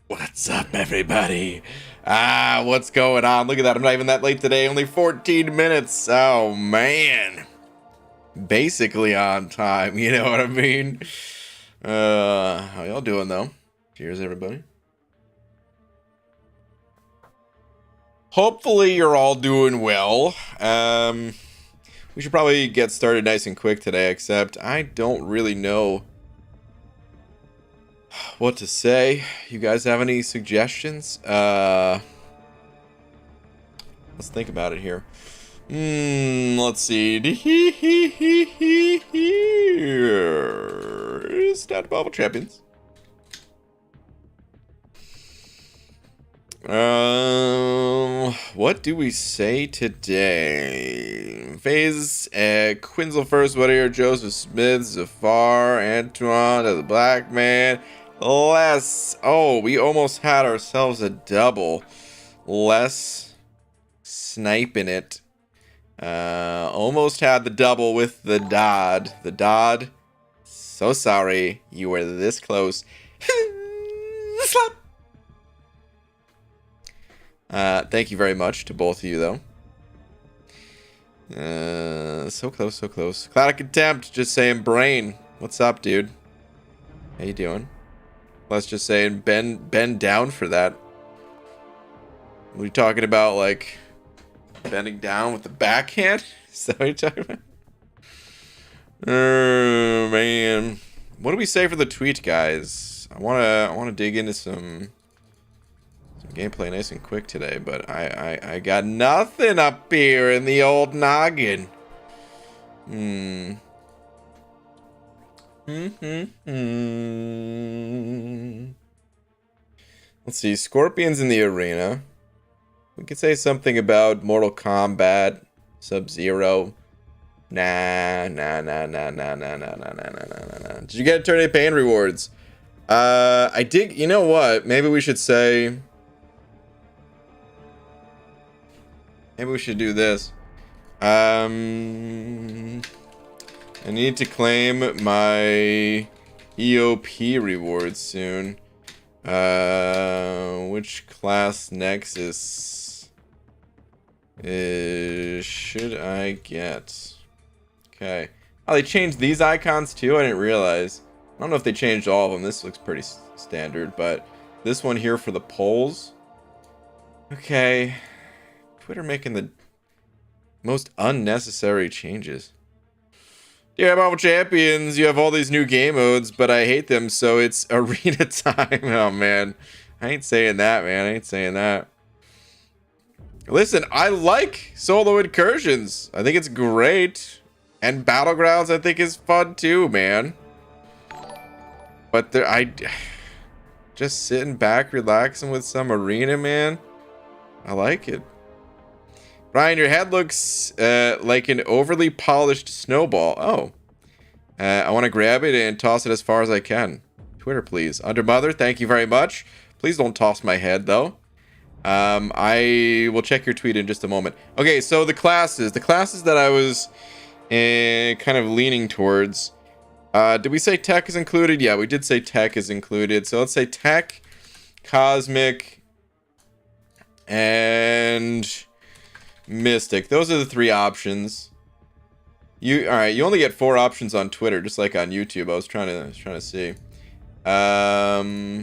What's up, everybody? What's going on? Look at that. I'm not even that late today. Only 14 minutes. Oh, man. Basically on time. You know what I mean? How y'all doing, though? Cheers, everybody. Hopefully you're all doing well. We should probably get started nice and quick today, except I don't really know what to say. You guys have any suggestions? Let's think about it here. Let's see. Stat Bubble Champions. What do we say today? Phase, Quinzel first, what are your Joseph Smith, Zafar, Antoine, the Black Man, Les. Oh, we almost had ourselves a double. Les sniping it. Almost had the double with the Dodd. The Dodd, so sorry, you were this close. Slap. Thank you very much to both of you, though. So close, so close. Cloud of Contempt, just saying brain. What's up, dude? How you doing? Let's just say bend down for that. What are you talking about, like bending down with the backhand? Is that what you're talking about? Oh, man. What do we say for the tweet, guys? I wanna dig into some gameplay nice and quick today, but I got nothing up here in the old noggin. Let's see. Scorpions in the arena. We could say something about Mortal Kombat, Sub-Zero. Nah. Did you get Eternity Pain rewards? I did. You know what? Maybe we should say. Maybe we should do this. I need to claim my EOP rewards soon. Which class Nexus should I get? Okay. Oh, they changed these icons too? I didn't realize. I don't know if they changed all of them. This looks pretty standard, but this one here for the polls. Okay. Twitter making the most unnecessary changes. Yeah, Marvel Champions, you have all these new game modes, but I hate them, so it's arena time. Oh, man. I ain't saying that, man. I ain't saying that. Listen, I like solo incursions. I think it's great. And Battlegrounds, I think, is fun, too, man. But just sitting back, relaxing with some arena, man. I like it. Ryan, your head looks like an overly polished snowball. Oh. I want to grab it and toss it as far as I can. Twitter, please. Undermother, thank you very much. Please don't toss my head, though. I will check your tweet in just a moment. Okay, so the classes. The classes that I was kind of leaning towards. Did we say tech is included? Yeah, we did say tech is included. So let's say tech, cosmic, and Mystic. Those are the three options. All right, you only get 4 options on Twitter, just like on YouTube. I was trying to see. I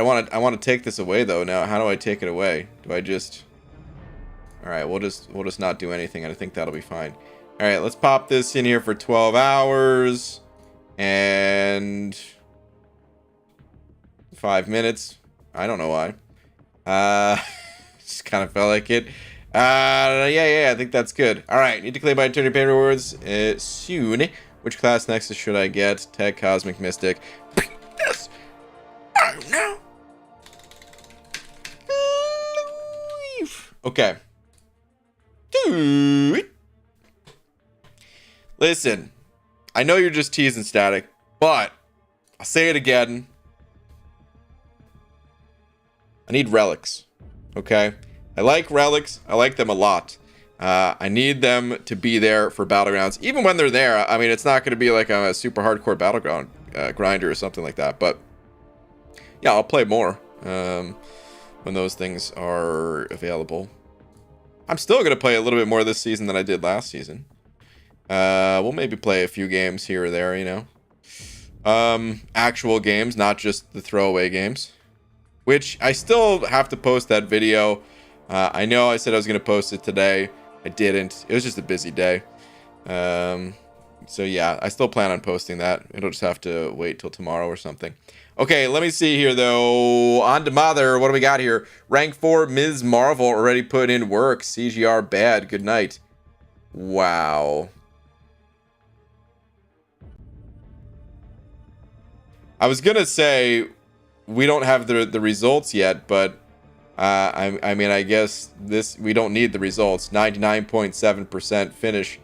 want to take this away though. Now, how do I take it away? Do I just? All right, we'll just not do anything, and I think that'll be fine. All right, let's pop this in here for 12 hours and 5 minutes. I don't know why. Just kind of felt like it. Yeah, I think that's good. All right, need to claim my Eternity Pain rewards soon. Which class Nexus should I get? Tech, Cosmic, Mystic. Yes. Oh no. Okay. Listen, I know you're just teasing Static, but I'll say it again. I need relics. Okay? I like relics. I like them a lot. I need them to be there for Battlegrounds. Even when they're there, I mean, it's not going to be like a super hardcore Battleground grinder or something like that. But yeah, I'll play more when those things are available. I'm still going to play a little bit more this season than I did last season. We'll maybe play a few games here or there, you know. Actual games, not just the throwaway games. Which I still have to post that video. I know I said I was going to post it today. I didn't. It was just a busy day. So yeah, I still plan on posting that. It'll just have to wait till tomorrow or something. Okay, let me see here though. On to Mother. What do we got here? Rank 4, Ms. Marvel already put in work. CGR bad. Good night. Wow. I was gonna say we don't have the results yet, but I mean, I guess this we don't need the results. 99.7% finish.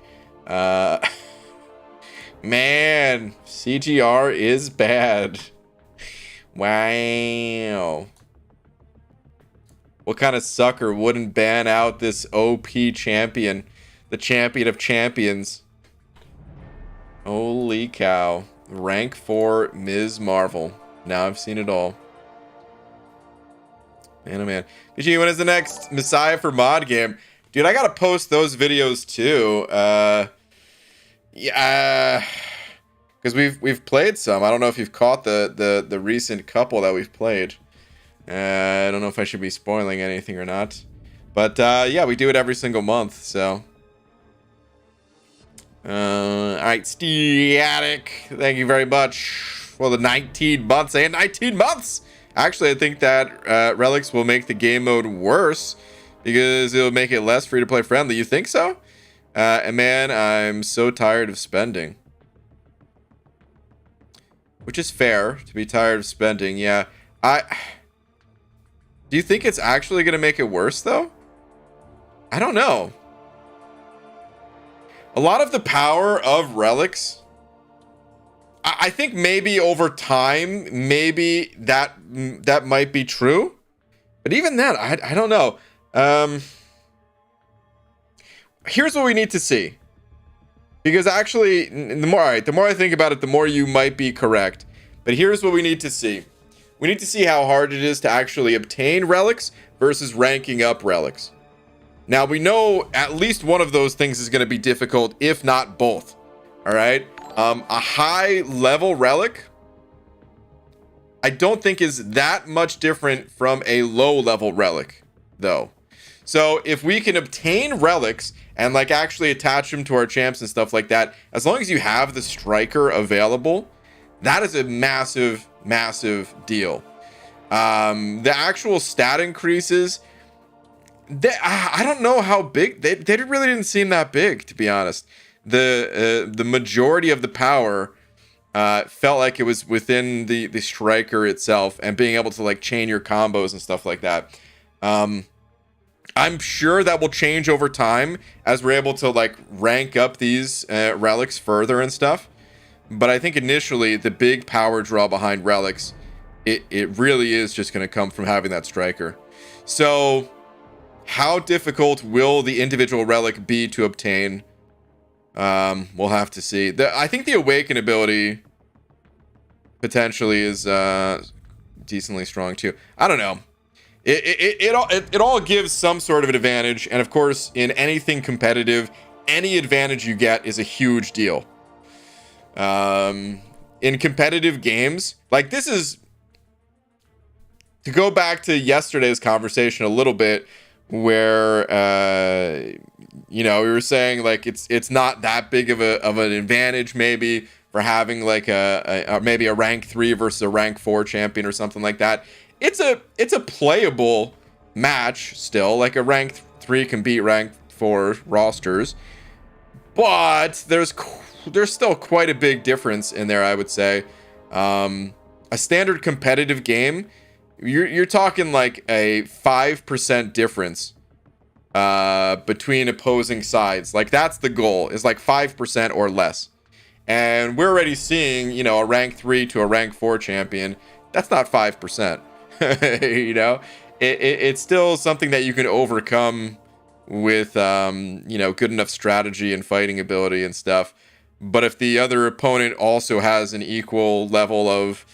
Man, CGR is bad. Wow. What kind of sucker wouldn't ban out this OP champion? The champion of champions. Holy cow. Rank 4 Ms. Marvel. Now I've seen it all. Man, oh man. PG, when is the next Messiah for mod game? Dude, I gotta post those videos too. Yeah, because we've played some. I don't know if you've caught the recent couple that we've played. I don't know if I should be spoiling anything or not, but yeah, we do it every single month. So, all right, Static, thank you very much for the 19 months. And 19 months. Actually, I think that Relics will make the game mode worse because it'll make it less free to play friendly. You think so? And man, I'm so tired of spending. Which is fair, to be tired of spending, yeah. Do you think it's actually going to make it worse, though? I don't know. A lot of the power of Relics, I think maybe over time, maybe that might be true. But even then, I don't know. Here's what we need to see, because actually the more I think about it, the more you might be correct. But here's what we need to see. We need to see how hard it is to actually obtain relics versus ranking up relics. Now we know at least one of those things is going to be difficult, if not both. All right, a high level relic I don't think is that much different from a low level relic though. So if we can obtain relics and like actually attach them to our champs and stuff like that, as long as you have the striker available, that is a massive, massive deal. The actual stat increases, I don't know how big, they really didn't seem that big, to be honest. The majority of the power felt like it was within the striker itself and being able to like chain your combos and stuff like that. I'm sure that will change over time as we're able to like rank up these relics further and stuff. But I think initially the big power draw behind relics, it really is just going to come from having that striker. So how difficult will the individual relic be to obtain? We'll have to see. I think the awaken ability potentially is decently strong too. I don't know. It all gives some sort of an advantage, and of course, in anything competitive, any advantage you get is a huge deal. In competitive games, like this is to go back to yesterday's conversation a little bit, where you know, we were saying like it's not that big of an advantage maybe for having like maybe a rank 3 versus a rank 4 champion or something like that. It's a playable match still. Like a rank 3 can beat rank 4 rosters, but there's still quite a big difference in there, I would say. A standard competitive game, you're talking like a 5% difference between opposing sides. Like that's the goal, is like 5% or less. And we're already seeing, you know, a rank 3 to a rank 4 champion. That's not 5%. You know, it's still something that you can overcome with you know, good enough strategy and fighting ability and stuff. But if the other opponent also has an equal level of,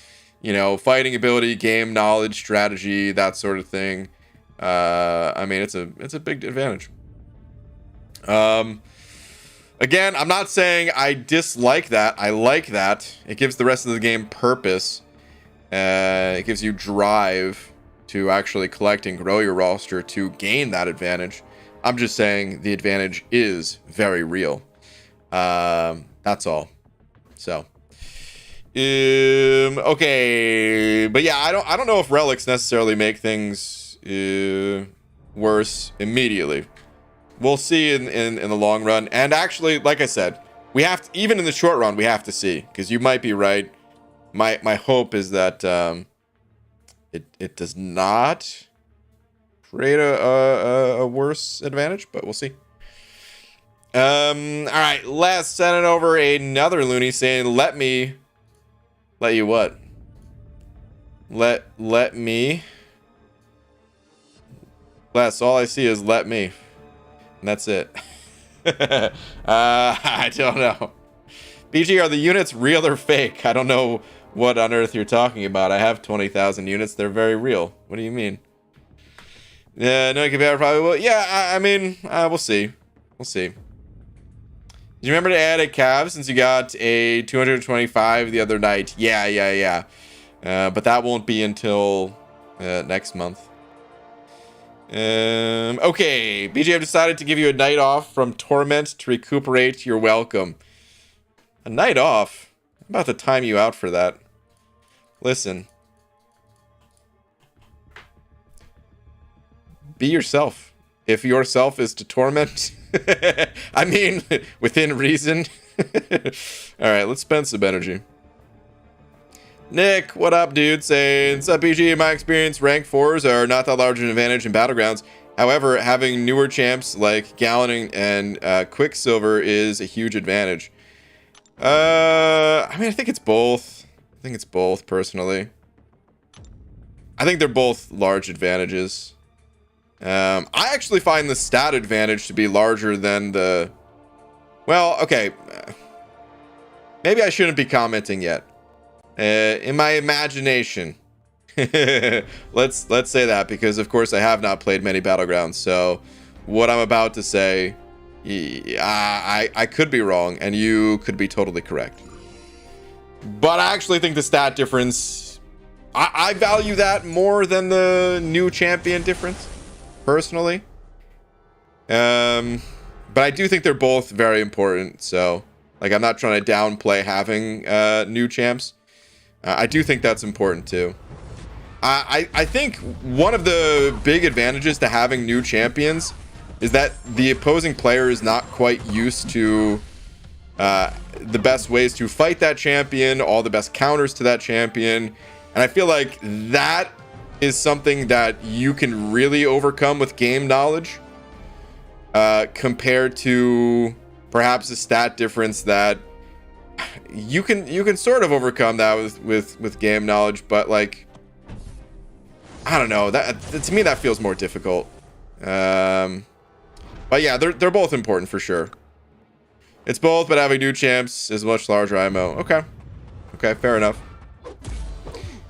you know, fighting ability, game knowledge, strategy, that sort of thing. I mean, it's a big advantage. Again, I'm not saying I dislike that. I like that. It gives the rest of the game purpose. It gives you drive to actually collect and grow your roster to gain that advantage. I'm just saying the advantage is very real. That's all. So, okay, but yeah, I don't know if relics necessarily make things worse immediately. We'll see in the long run. And actually, like I said, we have to, even in the short run, we have to see, because you might be right. My hope is that it does not create a worse advantage, but we'll see. All right, let's send it over another loony saying, let you what? Let me. Les, all I see is let me. And that's it. I don't know. BG, are the units real or fake? I don't know what on earth you're talking about. I have 20,000 units. They're very real. What do you mean? Yeah, no, compare probably will. Yeah, I mean, we'll see. We'll see. Do you remember to add a cav since you got a 225 the other night? Yeah. But that won't be until next month. Okay, BJ, I've decided to give you a night off from Torment to recuperate. You're welcome. A night off? I'm about to time you out for that. Listen. Be yourself. If yourself is to torment, I mean, within reason. Alright, let's spend some energy. Nick, what up, dude? Saying, what's up, BG? In my experience, rank 4s are not that large an advantage in Battlegrounds. However, having newer champs like Gallon and Quicksilver is a huge advantage. I mean, I think it's both. I think it's both, personally. I think they're both large advantages. I actually find the stat advantage to be larger than the... Well, okay. Maybe I shouldn't be commenting yet. In my imagination. let's say that, because of course I have not played many Battlegrounds, so what I'm about to say, I could be wrong and you could be totally correct. But I actually think the stat difference, I value that more than the new champion difference, personally. But I do think they're both very important, so like I'm not trying to downplay having new champs. I do think that's important too. I think one of the big advantages to having new champions is that the opposing player is not quite used to the best ways to fight that champion, all the best counters to that champion. And I feel like that is something that you can really overcome with game knowledge compared to perhaps a stat difference that you can sort of overcome that with game knowledge, but like I don't know, that to me that feels more difficult. But yeah, they're both important for sure. It's both, but having new champs is much larger IMO. Okay, fair enough.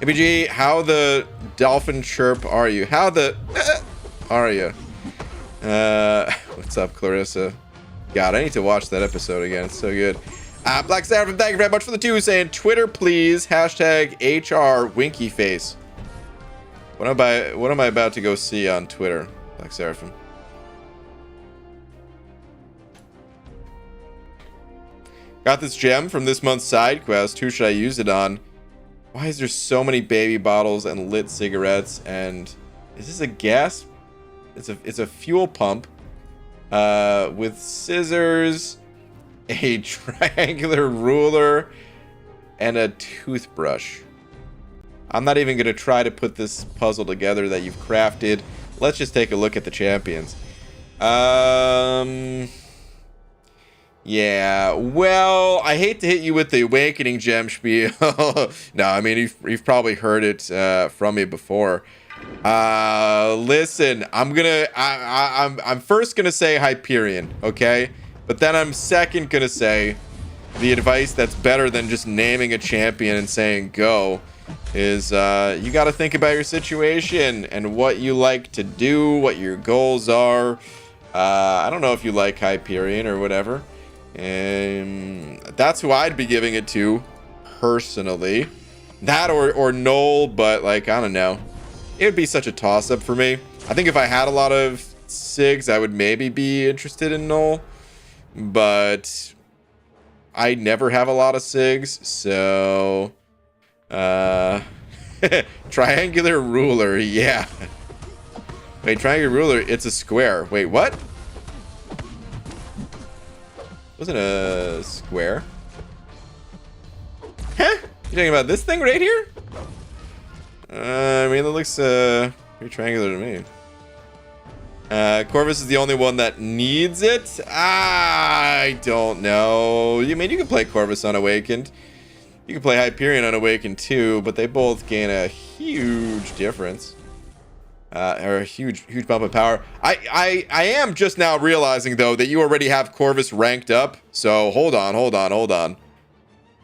APG, how the dolphin chirp are you? How the are you? What's up, Clarissa? God, I need to watch that episode again. It's so good. Black Seraphim, thank you very much for the 2, saying Twitter please, hashtag HR winky face. What am I about to go see on Twitter, Black Seraphim? Got this gem from this month's side quest. Who should I use it on? Why is there so many baby bottles and lit cigarettes? And is this a gas? It's a fuel pump with scissors, a triangular ruler, and a toothbrush. I'm not even going to try to put this puzzle together that you've crafted. Let's just take a look at the champions. Yeah, well, I hate to hit you with the awakening gem spiel. No, I mean, you've probably heard it from me before. Listen, I'm first gonna say Hyperion, okay? But then I'm second gonna say the advice that's better than just naming a champion and saying go. is you got to think about your situation and what you like to do, what your goals are. I don't know if you like Hyperion or whatever. And that's who I'd be giving it to, personally. That or Null, but like, I don't know. It would be such a toss-up for me. I think if I had a lot of SIGs, I would maybe be interested in Null. But I never have a lot of SIGs, so... triangular ruler, yeah. Wait, triangular ruler, it's a square. Wait, what? Wasn't a square? Huh? You talking about this thing right here? I mean, it looks pretty triangular to me. Corvus is the only one that needs it? I don't know. I mean, you can play Corvus Unawakened. You can play Hyperion Unawakened too, but they both gain a huge difference. Or a huge bump in power. I am just now realizing, though, that you already have Corvus ranked up. So, hold on.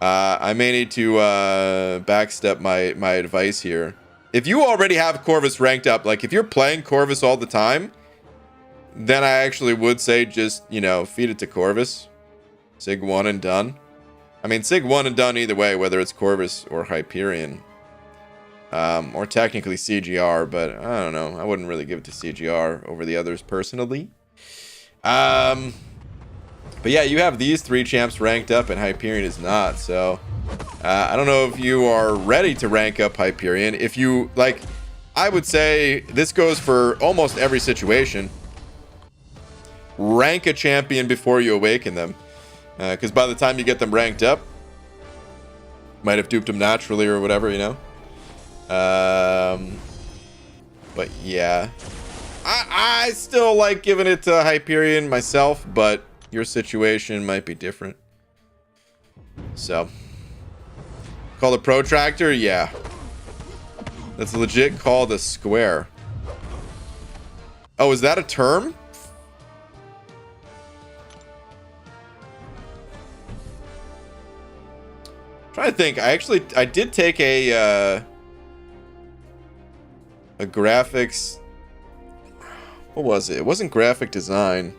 I may need to backstep my advice here. If you already have Corvus ranked up, like if you're playing Corvus all the time, then I actually would say just, you know, feed it to Corvus. Sig 1 and done. I mean, Sig 1 and done either way, whether it's Corvus or Hyperion. Or technically CGR, but I don't know. I wouldn't really give it to CGR over the others personally. But yeah, you have these 3 champs ranked up and Hyperion is not, so... I don't know if you are ready to rank up Hyperion. If you, like, I would say this goes for almost every situation. Rank a champion before you awaken them. Because by the time you get them ranked up, might have duped them naturally or whatever, you know? But yeah. I still like giving it to Hyperion myself, but your situation might be different. So. Called a protractor? Yeah. That's legit called a square. Oh, is that a term? I'm trying to think. I did take a graphics. What was it? It wasn't graphic design.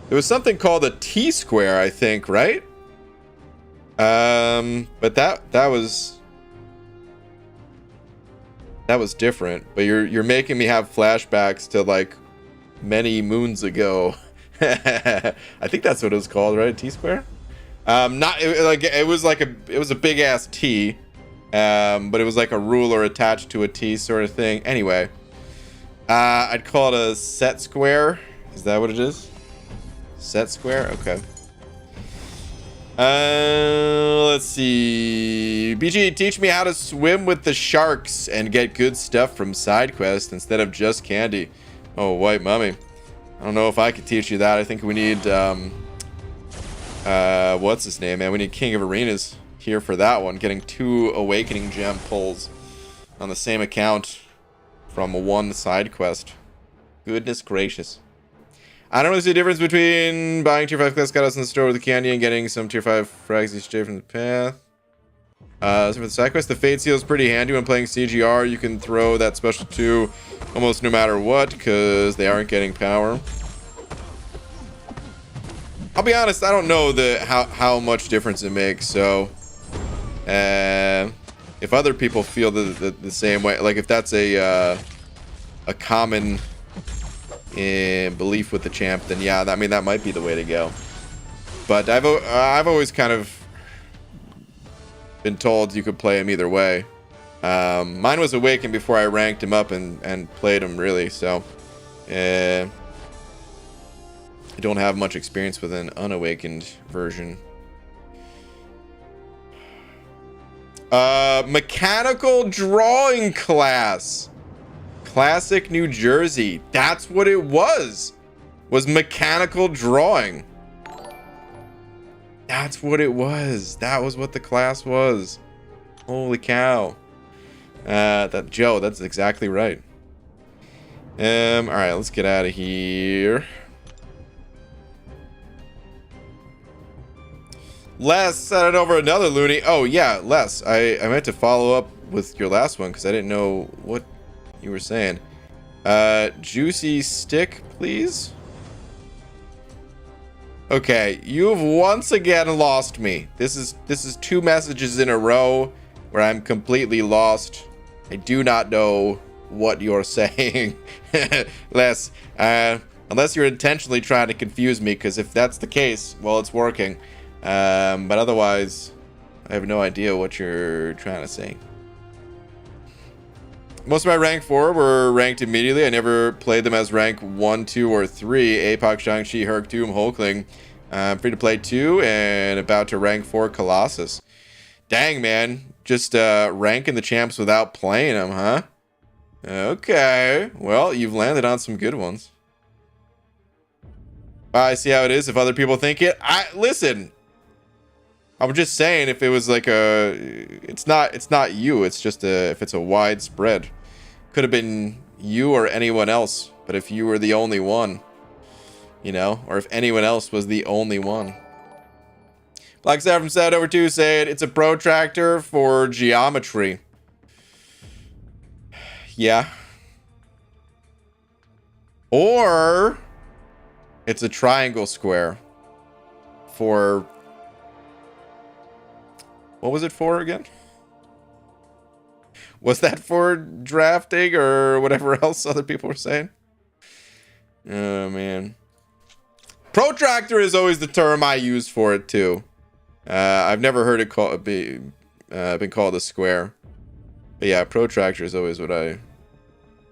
There was something called a T-square, I think, right? But that was different. But you're making me have flashbacks to like many moons ago. I think that's what it was called, right? T-square. It was a big ass T, but it was like a ruler attached to a T sort of thing. Anyway, I'd call it a set square. Is that what it is? Set square? Okay. Let's see. BG, teach me how to swim with the sharks and get good stuff from side quests instead of just candy. Oh, white mummy. I don't know if I could teach you that. I think we need, what's his name, man? We need King of Arenas here for that one. Getting 2 Awakening Gem pulls on the same account from one side quest. Goodness gracious. I don't really see a difference between buying tier 5 class scouts in the store with the candy and getting some tier 5 frags each day from the path. So for the side quest, the Fate Seal is pretty handy when playing CGR. You can throw that special 2 almost no matter what, because they aren't getting power. I'll be honest, I don't know how much difference it makes, so... if other people feel the same way, like if that's a common... belief with the champ, then yeah, I mean that might be the way to go. But I've always kind of been told you could play him either way. Mine was Awakened before I ranked him up and played him really, so I don't have much experience with an unawakened version. Mechanical drawing class. Classic New Jersey. That's what it was mechanical drawing. That's what it was. That was what the class was. Holy cow. Joe, that's exactly right. All right, let's get out of here. Les sent it over another loony. Oh yeah, Les, I meant to follow up with your last one because I didn't know what you were saying. Juicy stick, please. Okay, you've once again lost me. This is 2 messages in a row where I'm completely lost. I do not know what you're saying. Les, unless you're intentionally trying to confuse me, because if that's the case, well, it's working. But otherwise, I have no idea what you're trying to say. Most of my rank 4 were ranked immediately. I never played them as rank 1, 2, or 3. Apoc, Shang-Chi, Herc, Doom, Hulkling. Free to play 2 and about to rank 4 Colossus. Dang, man. Just ranking the champs without playing them, huh? Okay. Well, you've landed on some good ones. I see how it is if other people think it. Listen. I'm just saying if it was like it's not you, it's just if it's a wide spread. Could have been you or anyone else, but if you were the only one, you know, or if anyone else was the only one. Black Star from Sad Over 2 saying it's a protractor for geometry. Yeah. Or it's a triangle square for... What was it for again? Was that for drafting or whatever else other people were saying? Oh, man. Protractor is always the term I use for it, too. I've never heard it been called a square. But yeah, protractor is always what I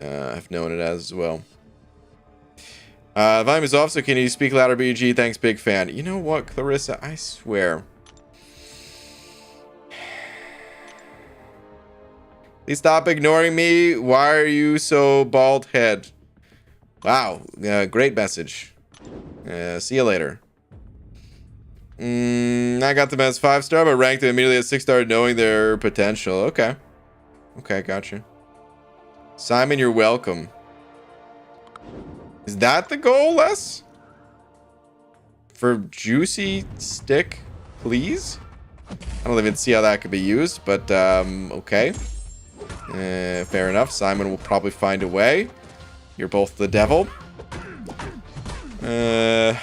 have known it as well. Volume is off, so can you speak louder, BG? Thanks, big fan. You know what, Clarissa? I swear. Please stop ignoring me. Why are you so bald head? Wow, great message. See you later. I got them as 5-star, but ranked them immediately as 6-star, knowing their potential. Okay. Okay, gotcha. Simon, you're welcome. Is that the goal, Les? For juicy stick, please? I don't even see how that could be used, but okay. Fair enough. Simon will probably find a way. You're both the devil. Anywho.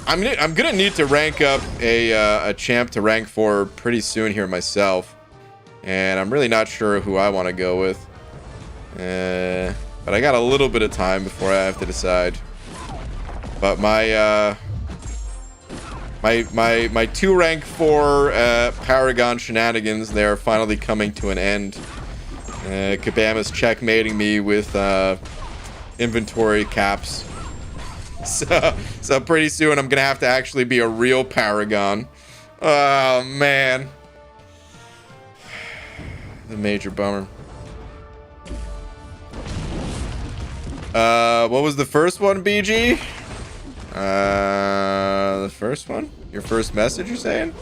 I'm gonna need to rank up a champ to rank 4 pretty soon here myself, and I'm really not sure who I want to go with. But I got a little bit of time before I have to decide. But my 2 rank 4 Paragon shenanigans, they're finally coming to an end. Kabama's checkmating me with inventory caps. So pretty soon I'm gonna have to actually be a real Paragon. Oh man. The major bummer. What was the first one, BG? The first one? Your first message, you're saying?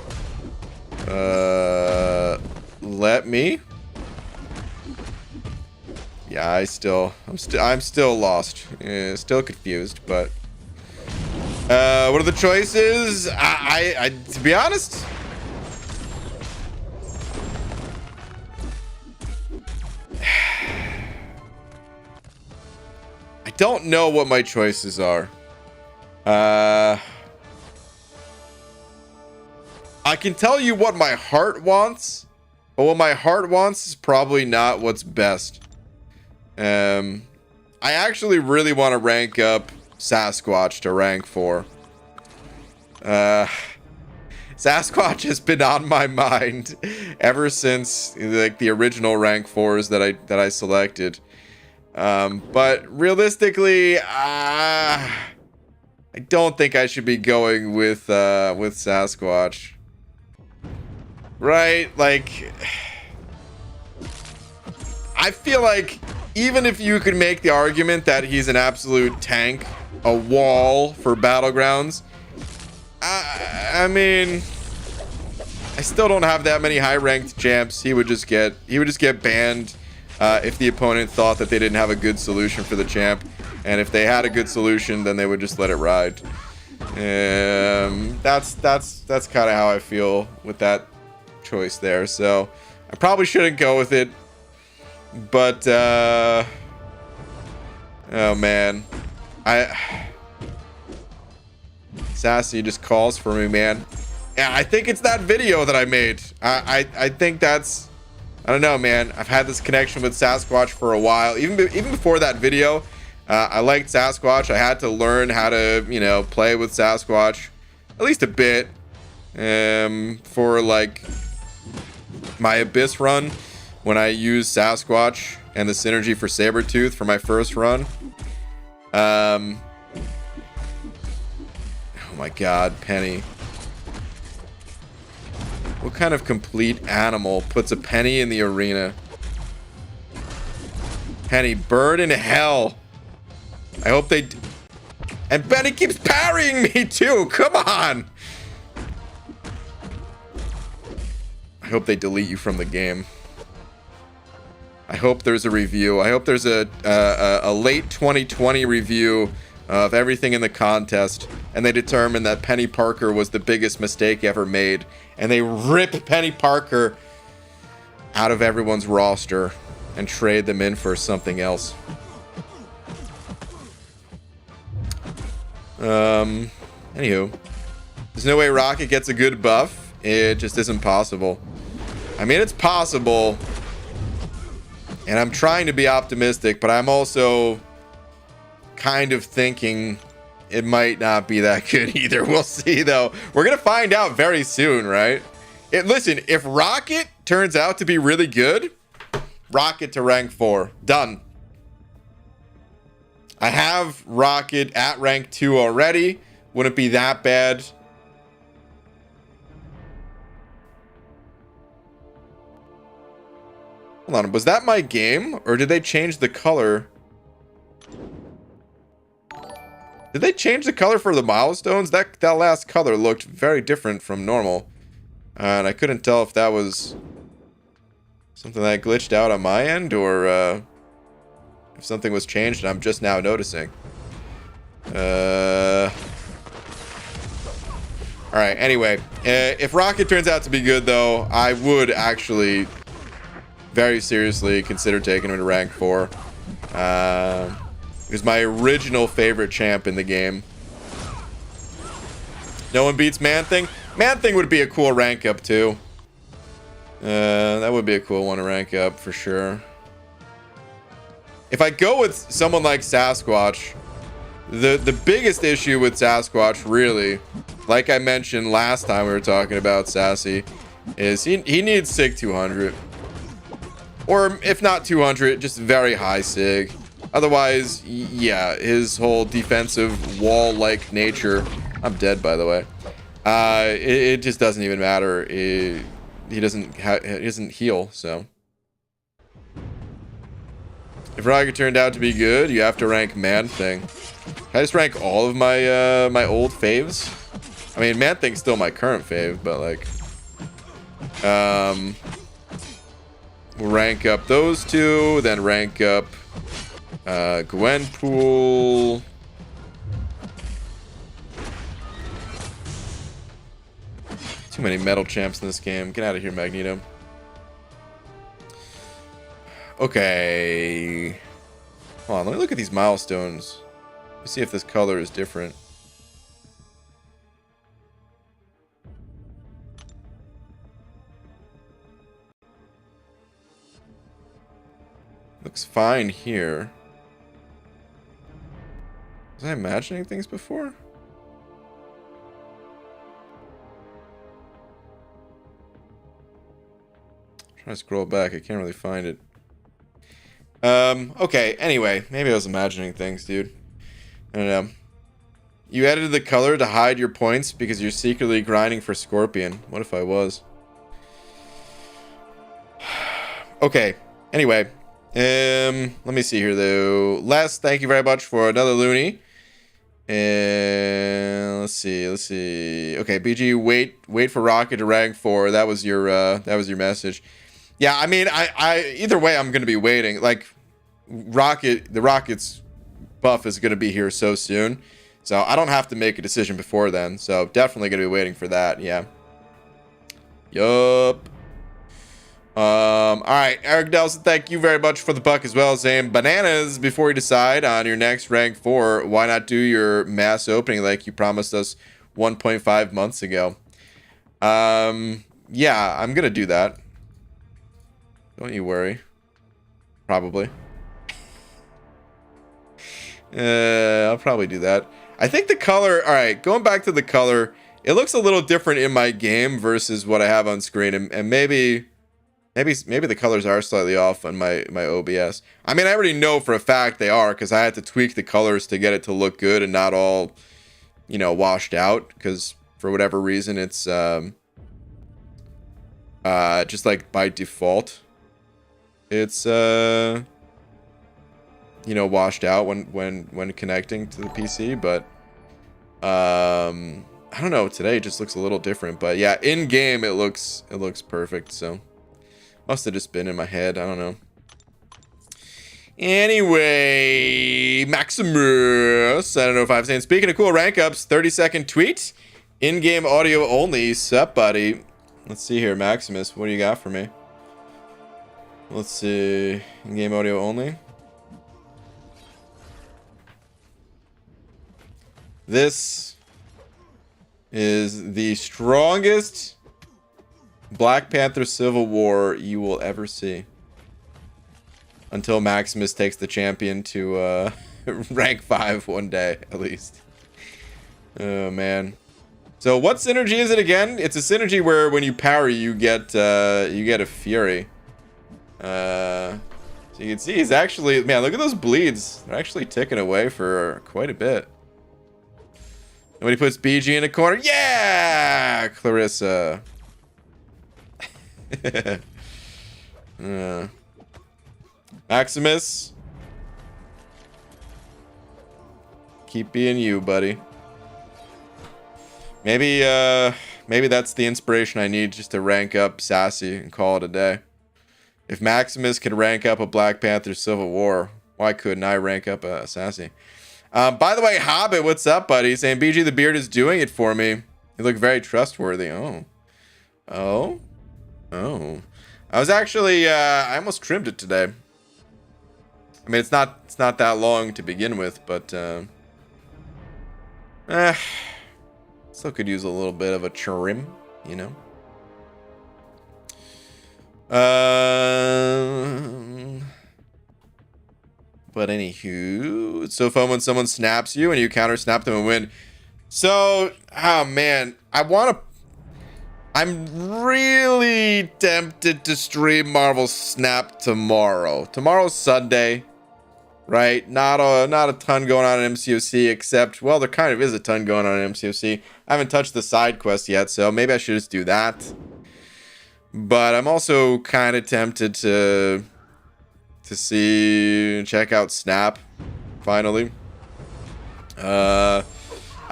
Let me? Yeah, I'm still lost. Still confused, but what are the choices? I to be honest, I don't know what my choices are. I can tell you what my heart wants, but what my heart wants is probably not what's best. I actually really want to rank up Sasquatch to rank 4. Sasquatch has been on my mind ever since like the original rank 4s that I selected. But realistically, I don't think I should be going with Sasquatch. Right? Like, I feel like even if you could make the argument that he's an absolute tank, a wall for Battlegrounds, I mean, I still don't have that many high-ranked champs. He would just get banned if the opponent thought that they didn't have a good solution for the champ. And if they had a good solution, then they would just let it ride. That's kind of how I feel with that choice there. So I probably shouldn't go with it. But oh man, Sassy just calls for me, man. Yeah, I think it's that video that I made. I think that's, I don't know, man. I've had this connection with Sasquatch for a while. Even before that video, I liked Sasquatch. I had to learn how to, you know, play with Sasquatch at least a bit for like my Abyss run when I used Sasquatch and the synergy for Sabretooth for my first run. Oh my god, Penny. What kind of complete animal puts a penny in the arena? Penny, bird in hell. I hope they... And Penny keeps parrying me too. Come on. I hope they delete you from the game. I hope there's a review. I hope there's a late 2020 review of everything in the contest, and they determine that Penny Parker was the biggest mistake ever made, and they rip Penny Parker out of everyone's roster and trade them in for something else. Anywho, there's no way Rocket gets a good buff. It just isn't possible. I mean, it's possible, and I'm trying to be optimistic, but I'm also kind of thinking it might not be that good either. We'll see, though. We're gonna find out very soon, right? Listen, if Rocket turns out to be really good, Rocket to rank 4. Done. I have Rocket at rank 2 already. Wouldn't be that bad. Hold on, was that my game? Or did they change the color? Did they change the color for the milestones? That last color looked very different from normal. And I couldn't tell if that was something that glitched out on my end, or if something was changed and I'm just now noticing. Alright, anyway. If Rocket turns out to be good, though, I would actually very seriously consider taking him to rank 4. He's my original favorite champ in the game. No one beats Man-Thing. Man-Thing would be a cool rank up, too. That would be a cool one to rank up, for sure. If I go with someone like Sasquatch, the biggest issue with Sasquatch, really, like I mentioned last time we were talking about Sassy, is he needs Sig 200. Or, if not 200, just very high Sig. Otherwise, yeah, his whole defensive wall-like nature... I'm dead, by the way. It just doesn't even matter. He doesn't heal, so... If Rocket turned out to be good, you have to rank Man-Thing. Can I just rank all of my my old faves? I mean, Man-Thing's still my current fave, but like... we'll rank up those two, then rank up... Gwenpool. Too many metal champs in this game. Get out of here, Magneto. Okay. Hold on, let me look at these milestones. Let me see if this color is different. Looks fine here. Was I imagining things before? Trying to scroll back, I can't really find it. Okay, anyway, maybe I was imagining things, dude. I don't know. You edited the color to hide your points because you're secretly grinding for Scorpion. What if I was? Okay, anyway. Let me see here, though. Les, thank you very much for another loony. And let's see. Okay, BG, wait for Rocket to rank 4. That was your message. Yeah, I mean, I either way, I'm gonna be waiting. Like, the Rocket's buff is going to be here so soon. So I don't have to make a decision before then. So definitely going to be waiting for that. Yeah. Yup. All right, Eric Delson, thank you very much for the buck as well. Saying bananas before you decide on your next rank 4. Why not do your mass opening like you promised us 1.5 months ago? Yeah, I'm gonna do that. Don't you worry. Probably. I'll probably do that. I think the color. All right, going back to the color, it looks a little different in my game versus what I have on screen, and maybe the colors are slightly off on my OBS. I mean, I already know for a fact they are because I had to tweak the colors to get it to look good and not all, you know, washed out. Because for whatever reason, it's just like by default, it's you know, washed out when connecting to the PC. But I don't know. Today it just looks a little different. But yeah, in game it looks perfect. So. Must have just been in my head. I don't know. Anyway, Maximus, 705 saying, speaking of cool rank ups, 30-second tweet, in-game audio only. Sup, buddy? Let's see here, Maximus. What do you got for me? Let's see. In-game audio only. This is the strongest Black Panther Civil War you will ever see. Until Maximus takes the champion to rank 5 one day, at least. Oh, man. So what synergy is it again? It's a synergy where when you parry, you get a fury. So you can see he's actually... Man, look at those bleeds. They're actually ticking away for quite a bit. And when he puts BG in a corner... Yeah! Clarissa. Maximus, keep being you, buddy. Maybe that's the inspiration I need just to rank up Sassy and call it a day. If Maximus could rank up a Black Panther Civil War, why couldn't I rank up a Sassy? By the way, Hobbit, what's up, buddy? Saying BG the Beard is doing it for me. You look very trustworthy. Oh. I was actually I almost trimmed it today. I mean, it's not that long to begin with, but still could use a little bit of a trim, you know. But anywho, it's so fun when someone snaps you and you counter snap them and win. So, oh man, I'm really tempted to stream Marvel Snap tomorrow. Tomorrow's Sunday, right? Not a ton going on in MCOC, except, well, there kind of is a ton going on in MCOC. I haven't touched the side quest yet, so maybe I should just do that. But I'm also kind of tempted to check out Snap finally. I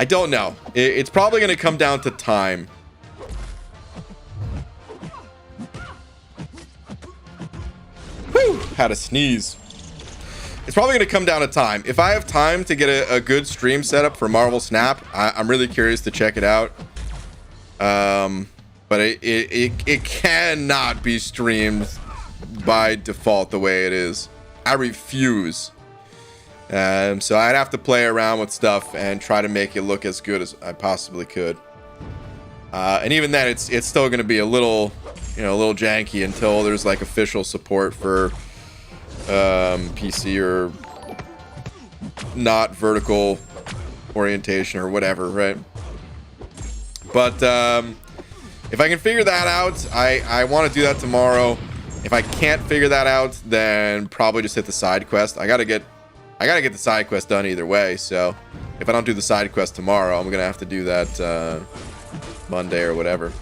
don't know. It's probably going to come down to time. Whew, had a sneeze. It's probably going to come down to time. If I have time to get a good stream setup for Marvel Snap, I'm really curious to check it out. But it cannot be streamed by default the way it is. I refuse. So I'd have to play around with stuff and try to make it look as good as I possibly could. And even then, it's still going to be a little janky until there's like official support for PC or not vertical orientation or whatever, right? But if I can figure that out, I want to do that tomorrow. If I can't figure that out, then probably just hit the side quest. I gotta get the side quest done either way. So if I don't do the side quest tomorrow, I'm gonna have to do that Monday or whatever.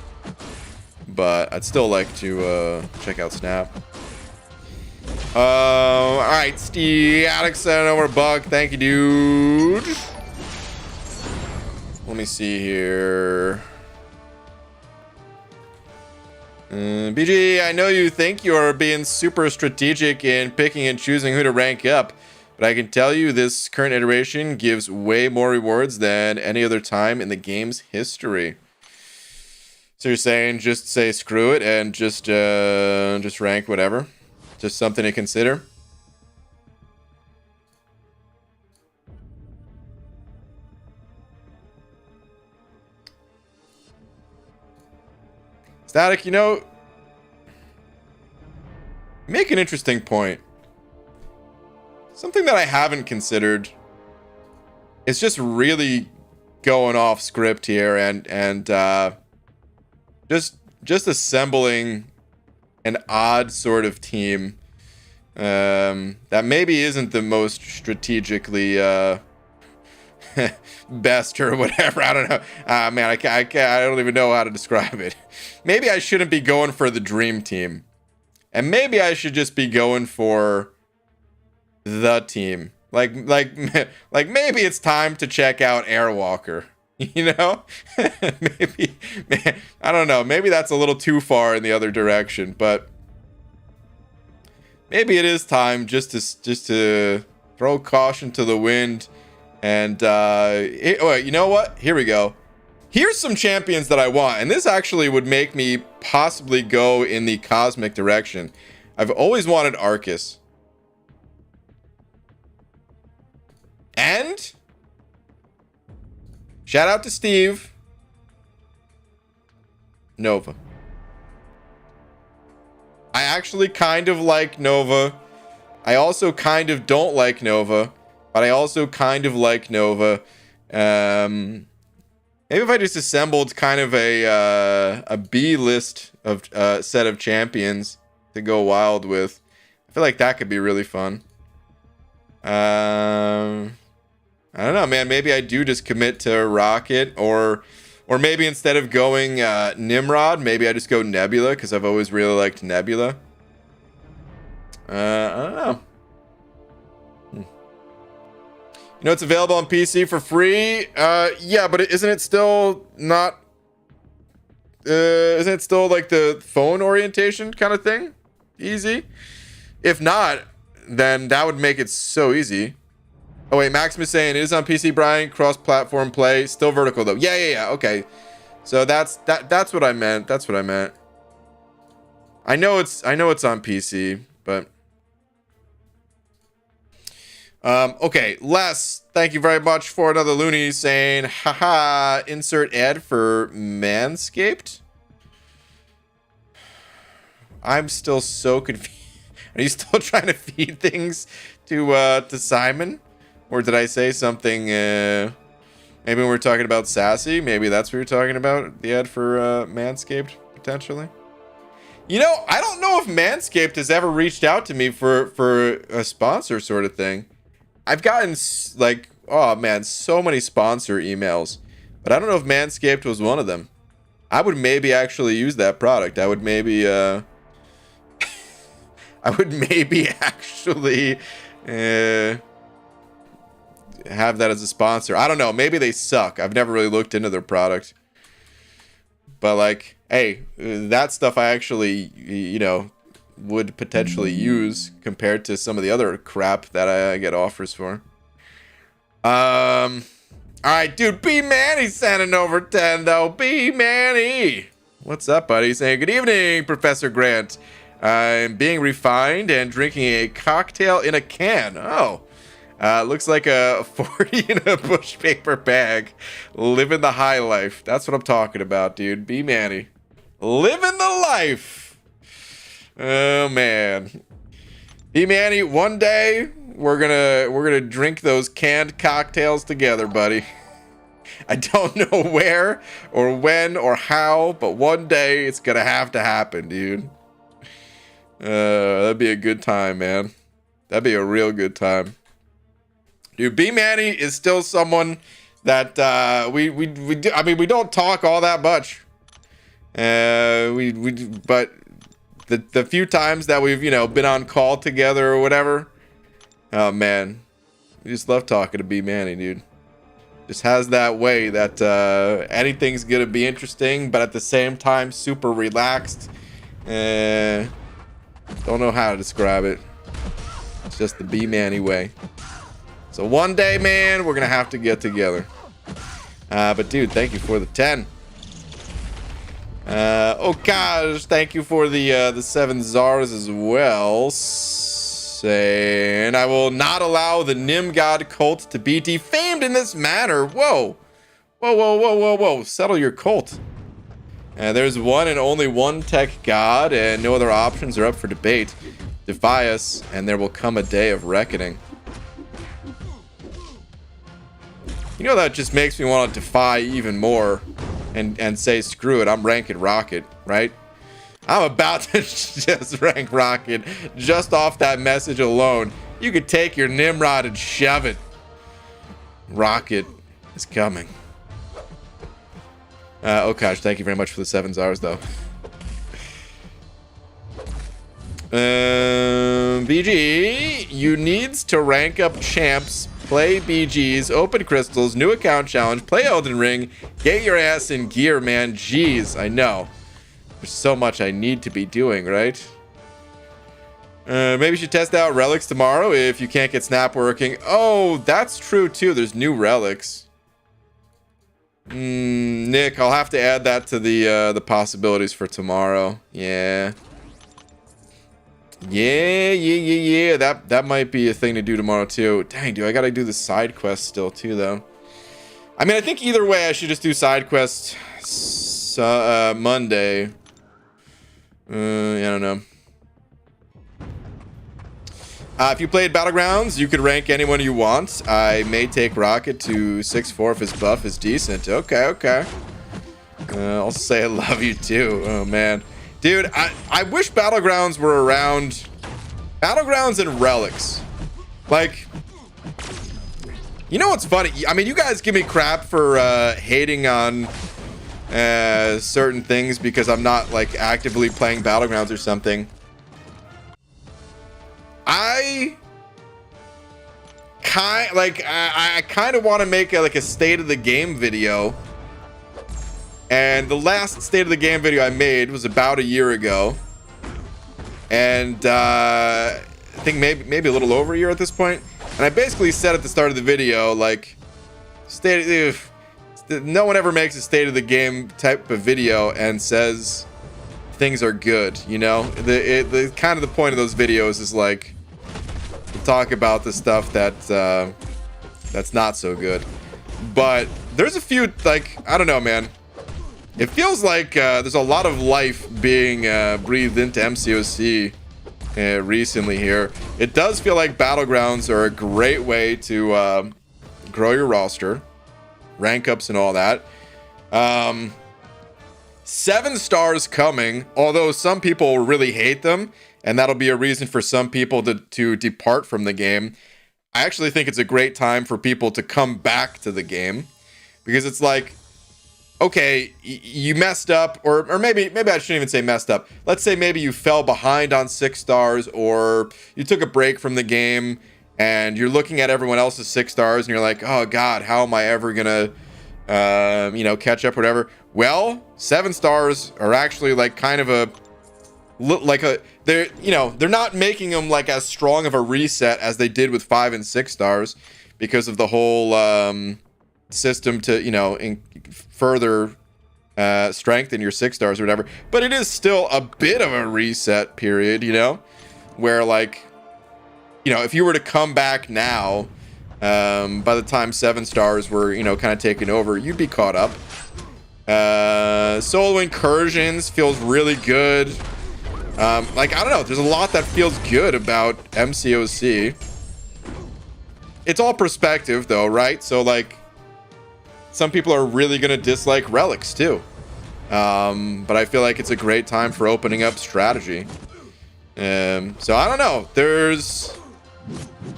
But I'd still like to check out Snap. All right, Steve, Alex sent over a bug. Thank you, dude. Let me see here. BG, I know you think you're being super strategic in picking and choosing who to rank up, But I can tell you this current iteration gives way more rewards than any other time in the game's history. So you're saying just say screw it and just rank whatever? Just something to consider? Static, you know, make an interesting point. Something that I haven't considered is just really going off script here and just assembling an odd sort of team that maybe isn't the most strategically best or whatever. I don't know. Man, I don't even know how to describe it. Maybe I shouldn't be going for the dream team, and maybe I should just be going for the team. Like maybe it's time to check out Airwalker. You know, maybe, man, I don't know. Maybe that's a little too far in the other direction, but maybe it is time just to throw caution to the wind. And you know what? Here we go. Here's some champions that I want, and this actually would make me possibly go in the cosmic direction. I've always wanted Arceus. And shout out to Steve. Nova. I actually kind of like Nova. I also kind of don't like Nova, but I also kind of like Nova. Maybe if I just assembled kind of a B list of set of champions to go wild with, I feel like that could be really fun. I don't know, man. Maybe I do just commit to Rocket, or maybe instead of going Nimrod, maybe I just go Nebula, because I've always really liked Nebula. I don't know. You know, it's available on PC for free. Yeah, but isn't it still not? Isn't it still like the phone orientation kind of thing? Easy. If not, then that would make it so easy. Oh wait, Maximus saying it is on PC, Brian. Cross-platform play, still vertical though. Yeah. Okay, so that's what I meant. That's what I meant. I know it's on PC, but okay. Les, thank you very much for another loony saying, haha, insert ad for Manscaped. I'm still so confused. Are you still trying to feed things to Simon? Or did I say something, maybe when we're talking about Sassy, maybe that's what you're talking about, the ad for Manscaped, potentially? You know, I don't know if Manscaped has ever reached out to me for a sponsor sort of thing. I've gotten, like, oh man, so many sponsor emails, but I don't know if Manscaped was one of them. I would maybe actually use that product. I would maybe, actually, have that as a sponsor. I don't know. Maybe they suck. I've never really looked into their product. But like, hey, that stuff I actually, you know, would potentially use compared to some of the other crap that I get offers for. All right, dude. B Manny sending over 10 though. B Manny, what's up, buddy? Saying good evening, Professor Grant. I'm being refined and drinking a cocktail in a can. Oh. Looks like a 40 in a bush paper bag. Living the high life. That's what I'm talking about, dude. B Manny. Living the life. Oh man. B Manny, one day we're gonna drink those canned cocktails together, buddy. I don't know where or when or how, but one day it's gonna have to happen, dude. That'd be a good time, man. That'd be a real good time. Dude, B Manny is still someone that we do, I mean, we don't talk all that much. But the few times that we've, you know, been on call together or whatever, oh man, we just love talking to B Manny, dude. Just has that way that anything's gonna be interesting, but at the same time super relaxed. Don't know how to describe it. It's just the B Manny way. So one day, man, we're gonna have to get together. But dude, thank you for the 10. Oh gosh, thank you for the 7 Zars as well. And I will not allow the Nim God cult to be defamed in this manner. Whoa. Whoa, whoa, whoa, whoa, whoa. Settle your cult. There's one and only one tech god, and no other options are up for debate. Defy us, and there will come a day of reckoning. You know, that just makes me want to defy even more and say, screw it, I'm ranking Rocket, right? I'm about to just rank Rocket just off that message alone. You could take your Nimrod and shove it. Rocket is coming. Oh gosh, thank you very much for the 7 Zars though. BG, you needs to rank up champs, play BGs, open crystals, new account challenge, play Elden Ring, get your ass in gear, man. Jeez, I know. There's so much I need to be doing, right? Maybe you should test out Relics tomorrow if you can't get Snap working. Oh, that's true too. There's new Relics. Nick, I'll have to add that to the possibilities for tomorrow. Yeah. Yeah. That might be a thing to do tomorrow too. Dang, dude, I gotta do the side quest still too, though. I mean, I think either way, I should just do side quests Monday. I don't know. If you played Battlegrounds, you could rank anyone you want. I may take Rocket to 6-4 if his buff is decent. Okay. I'll say I love you too. Oh man, dude, I wish Battlegrounds were around. Battlegrounds and Relics, like, you know what's funny? I mean, you guys give me crap for hating on certain things because I'm not like actively playing Battlegrounds or something. I kind of want to make a state of the game video, and the last state of the game video I made was about a year ago, and I think maybe a little over a year at this point. And I basically said at the start of the video, like, no one ever makes a state of the game type of video and says things are good, you know? The kind of the point of those videos is like to talk about the stuff that's not so good. But there's a few, like, I don't know, man. It feels like there's a lot of life being breathed into MCOC recently here. It does feel like Battlegrounds are a great way to grow your roster, rank ups and all that. 7 stars coming, although some people really hate them, and that'll be a reason for some people to depart from the game. I actually think it's a great time for people to come back to the game, because it's like, okay, you messed up, or maybe I shouldn't even say messed up. Let's say maybe you fell behind on 6 stars, or you took a break from the game and you're looking at everyone else's 6 stars and you're like, oh God, how am I ever gonna catch up or whatever. Well, 7 stars are actually like kind of they're not making them like as strong of a reset as they did with 5 and 6 stars, because of the whole system to further strengthen your 6 stars or whatever. But it is still a bit of a reset period, where like, if you were to come back now, by the time 7 stars were kind of taken over, you'd be caught up. Solo incursions feels really good. Like, I don't know, there's a lot that feels good about MCOC. It's all perspective though, right? So like, some people are really gonna dislike Relics too, but I feel like it's a great time for opening up strategy. So I don't know,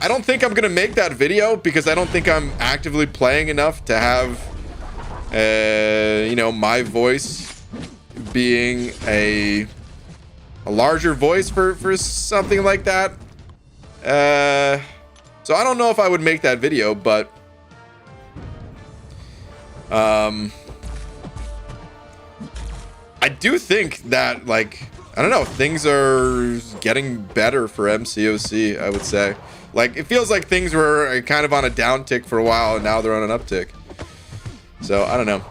I don't think I'm gonna make that video because I don't think I'm actively playing enough to have my voice being a larger voice for something like that. So I don't know if I would make that video, but I do think that, like, I don't know, things are getting better for MCOC, I would say. Like, it feels like things were kind of on a downtick for a while, and now they're on an uptick. So, I don't know.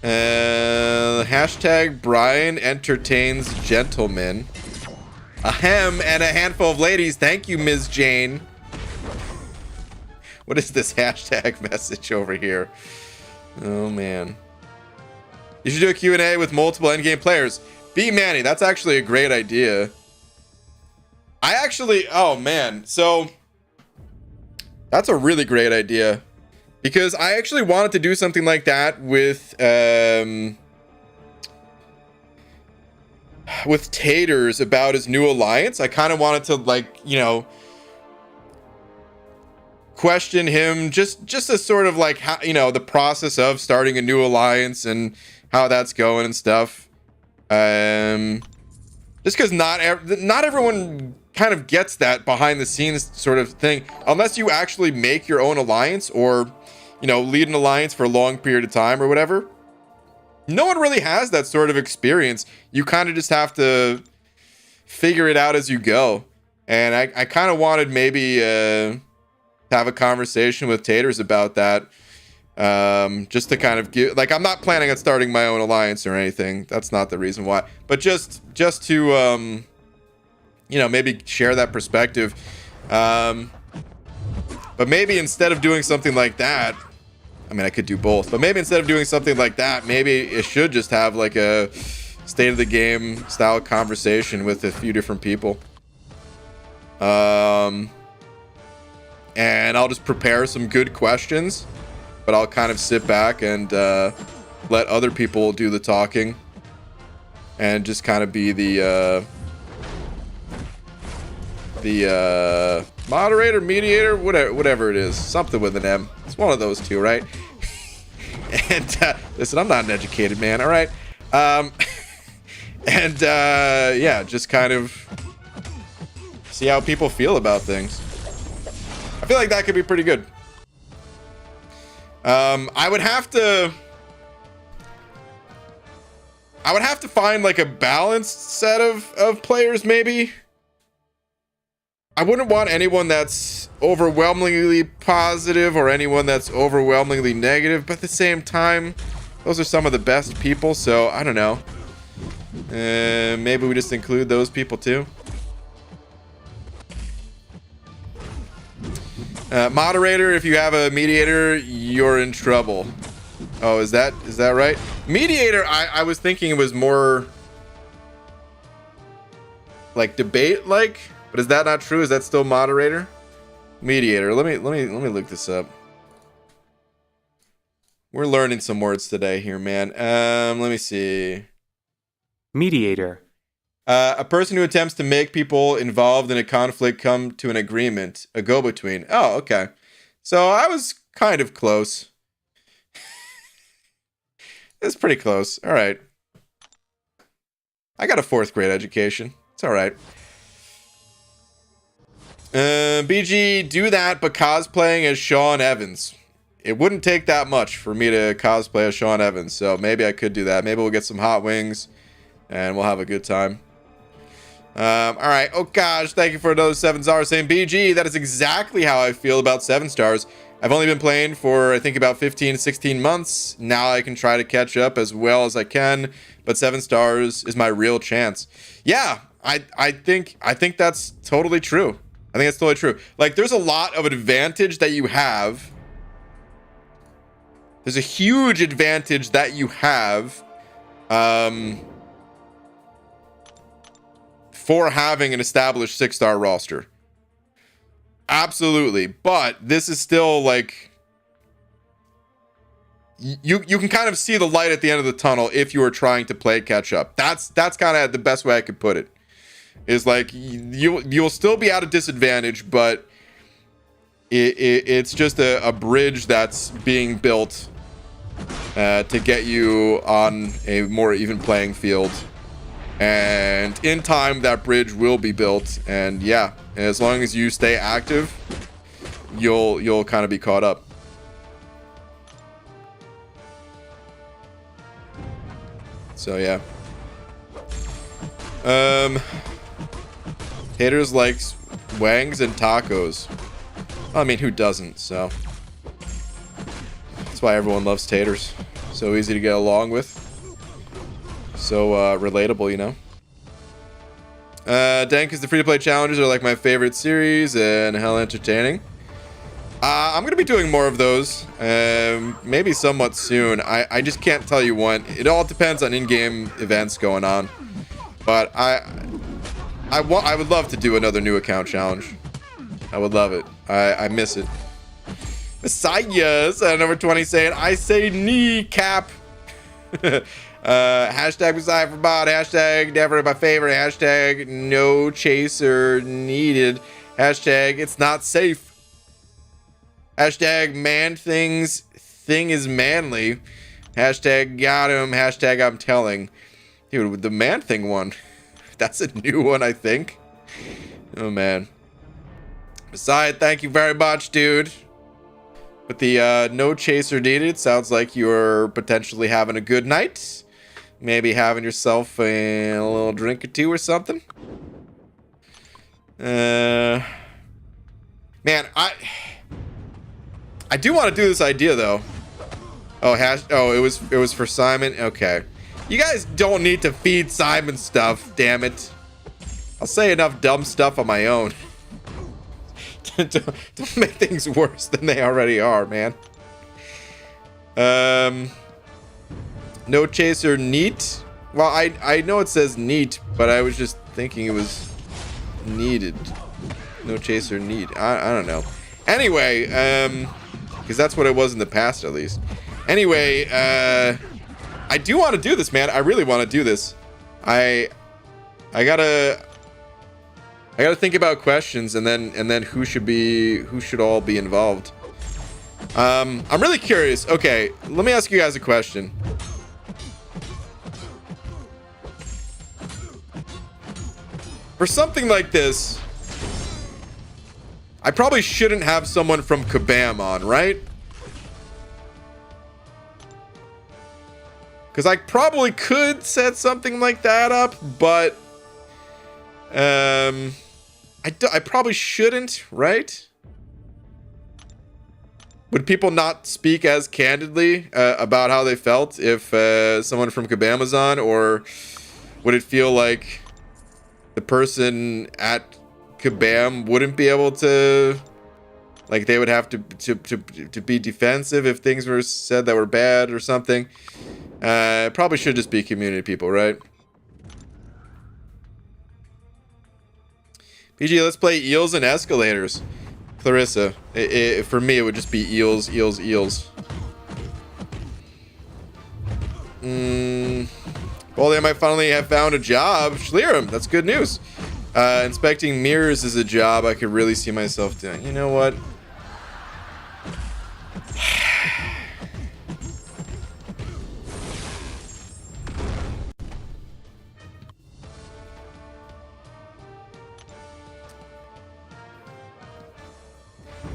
Hashtag Brian entertains gentlemen. Ahem, and a handful of ladies. Thank you, Ms. Jane. What is this hashtag message over here? Oh, man. You should do a Q&A with multiple endgame players. B Manny, that's actually a great idea. Oh, man. So, that's a really great idea. Because I actually wanted to do something like that with Taters about his new alliance. I kind of wanted to, like, you know, question him just as sort of like how, you know, the process of starting a new alliance and how that's going and stuff. Just because not everyone kind of gets that behind the scenes sort of thing, unless you actually make your own alliance or, you know, lead an alliance for a long period of time or whatever. No one really has that sort of experience. You kind of just have to figure it out as you go. And I kind of wanted maybe have a conversation with Taters about that. Just to kind of give, like, I'm not planning on starting my own alliance or anything. That's not the reason why. But just to, you know, maybe share that perspective. But maybe instead of doing something like that, I mean, I could do both, but maybe instead of doing something like that, maybe it should just have like a state of the game style conversation with a few different people. And I'll just prepare some good questions, but I'll kind of sit back and let other people do the talking and just kind of be the moderator, mediator, whatever it is, something with an M. It's one of those two, right? And listen, I'm not an educated man, all right? And yeah, just kind of see how people feel about things. I feel like that could be pretty good. I would have to find like a balanced set of players, maybe. I wouldn't want anyone that's overwhelmingly positive or anyone that's overwhelmingly negative, but at the same time, those are some of the best people, so I don't know. Maybe we just include those people too. Moderator, if you have a mediator, you're in trouble. Oh, is that right? Mediator, I was thinking it was more like debate like. But is that not true? Is that still moderator? Mediator. Let me look this up. We're learning some words today here, man. Let me see. Mediator. A person who attempts to make people involved in a conflict come to an agreement. A go-between. Oh, okay. So I was kind of close. It's pretty close. All right. I got a 4th grade education. It's all right. BG, do that, but cosplaying as Sean Evans. It wouldn't take that much for me to cosplay as Sean Evans, so maybe I could do that. Maybe we'll get some hot wings, and we'll have a good time. All right. Oh, gosh, thank you for another 7 stars saying, BG, that is exactly how I feel about 7 stars. I've only been playing for, I think, about 15, 16 months. Now I can try to catch up as well as I can, but 7 stars is my real chance. Yeah, I think that's totally true. I think that's totally true. Like, there's a lot of advantage that you have. There's a huge advantage that you have for having an established 6-star roster. Absolutely. But this is still like, you can kind of see the light at the end of the tunnel if you are trying to play catch up. That's kind of the best way I could put it. Is like you'll still be at a disadvantage, but it's just a bridge that's being built to get you on a more even playing field. And in time, that bridge will be built. And yeah, as long as you stay active, you'll kind of be caught up. So yeah. Taters likes wangs and tacos. I mean, who doesn't? So that's why everyone loves taters. So easy to get along with. So relatable, you know. Dank is the free-to-play challenges are like my favorite series and hell entertaining. I'm gonna be doing more of those, maybe somewhat soon. I just can't tell you when. It all depends on in-game events going on. But I would love to do another new account challenge. I would love it. I miss it. Messiahs, number 20 saying, I say kneecap. Hashtag Messiah for bot. Hashtag never my favorite. Hashtag no chaser needed. Hashtag it's not safe. Hashtag man thing is manly. Hashtag got him. Hashtag I'm telling. Dude, with the man thing one. That's a new one, I think. Oh, man. Messiah, thank you very much, dude. With the no chaser needed, sounds like you're potentially having a good night. Maybe having yourself a little drink or two or something. Man, I do want to do this idea though. Oh, it was for Simon. Okay, you guys don't need to feed Simon stuff. Damn it! I'll say enough dumb stuff on my own. Don't make things worse than they already are, man. No chaser neat. Well, I know it says neat, but I was just thinking it was needed. No chaser neat. I don't know. Anyway, because that's what it was in the past, at least. Anyway, I do want to do this, man. I really want to do this. I gotta think about questions and then who should all be involved. I'm really curious. Okay, let me ask you guys a question. For something like this, I probably shouldn't have someone from Kabam on, right? Because I probably could set something like that up, but I probably shouldn't, right? Would people not speak as candidly about how they felt if someone from Kabam was on, or would it feel like the person at Kabam wouldn't be able to, like, they would have to be defensive if things were said that were bad or something? Probably should just be community people, right? PG, let's play eels and escalators. Clarissa, for me, it would just be eels. Well, they might finally have found a job. Schleerim, that's good news. Inspecting mirrors is a job I could really see myself doing. You know what?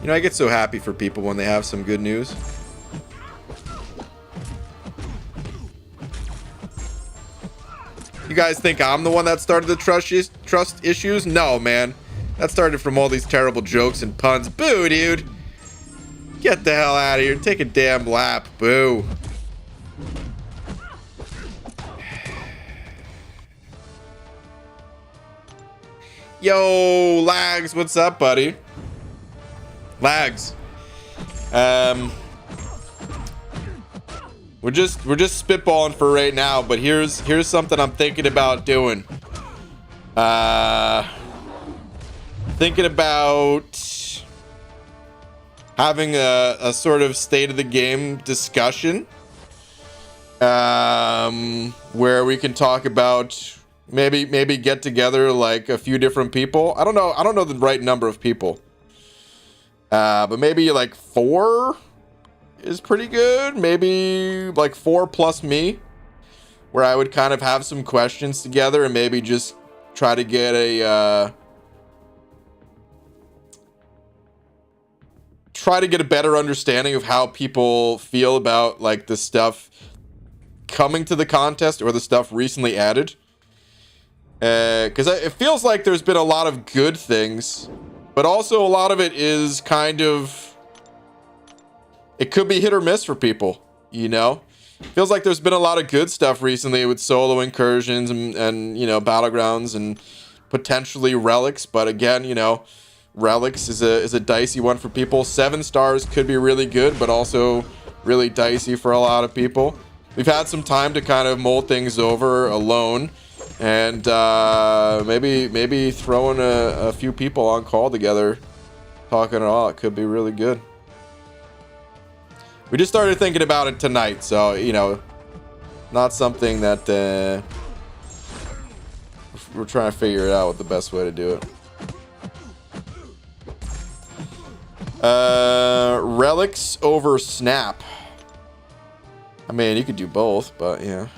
You know, I get so happy for people when they have some good news. You guys think I'm the one that started the trust issues? No, man. That started from all these terrible jokes and puns. Boo, dude. Get the hell out of here. Take a damn lap. Boo. Yo, Lags, what's up, buddy? Lags. We're just spitballing for right now, but here's something I'm thinking about doing. Thinking about having a sort of state of the game discussion, where we can talk about maybe get together like a few different people. I don't know the right number of people, but maybe like 4 is pretty good. Maybe like 4 plus me, where I would kind of have some questions together and maybe just try to get a better understanding of how people feel about like the stuff coming to the contest or the stuff recently added. Because it feels like there's been a lot of good things, but also a lot of it is kind of, it could be hit or miss for people, you know? Feels like there's been a lot of good stuff recently with solo incursions and you know, battlegrounds and potentially relics, but again, you know, relics is a dicey one for people. 7 stars could be really good, but also really dicey for a lot of people. We've had some time to kind of mold things over alone, and maybe throwing a few people on call together, talking it all, it could be really good. We just started thinking about it tonight, so, you know, not something that we're trying to figure it out what the best way to do it. Relics over Snap. I mean, you could do both, but yeah.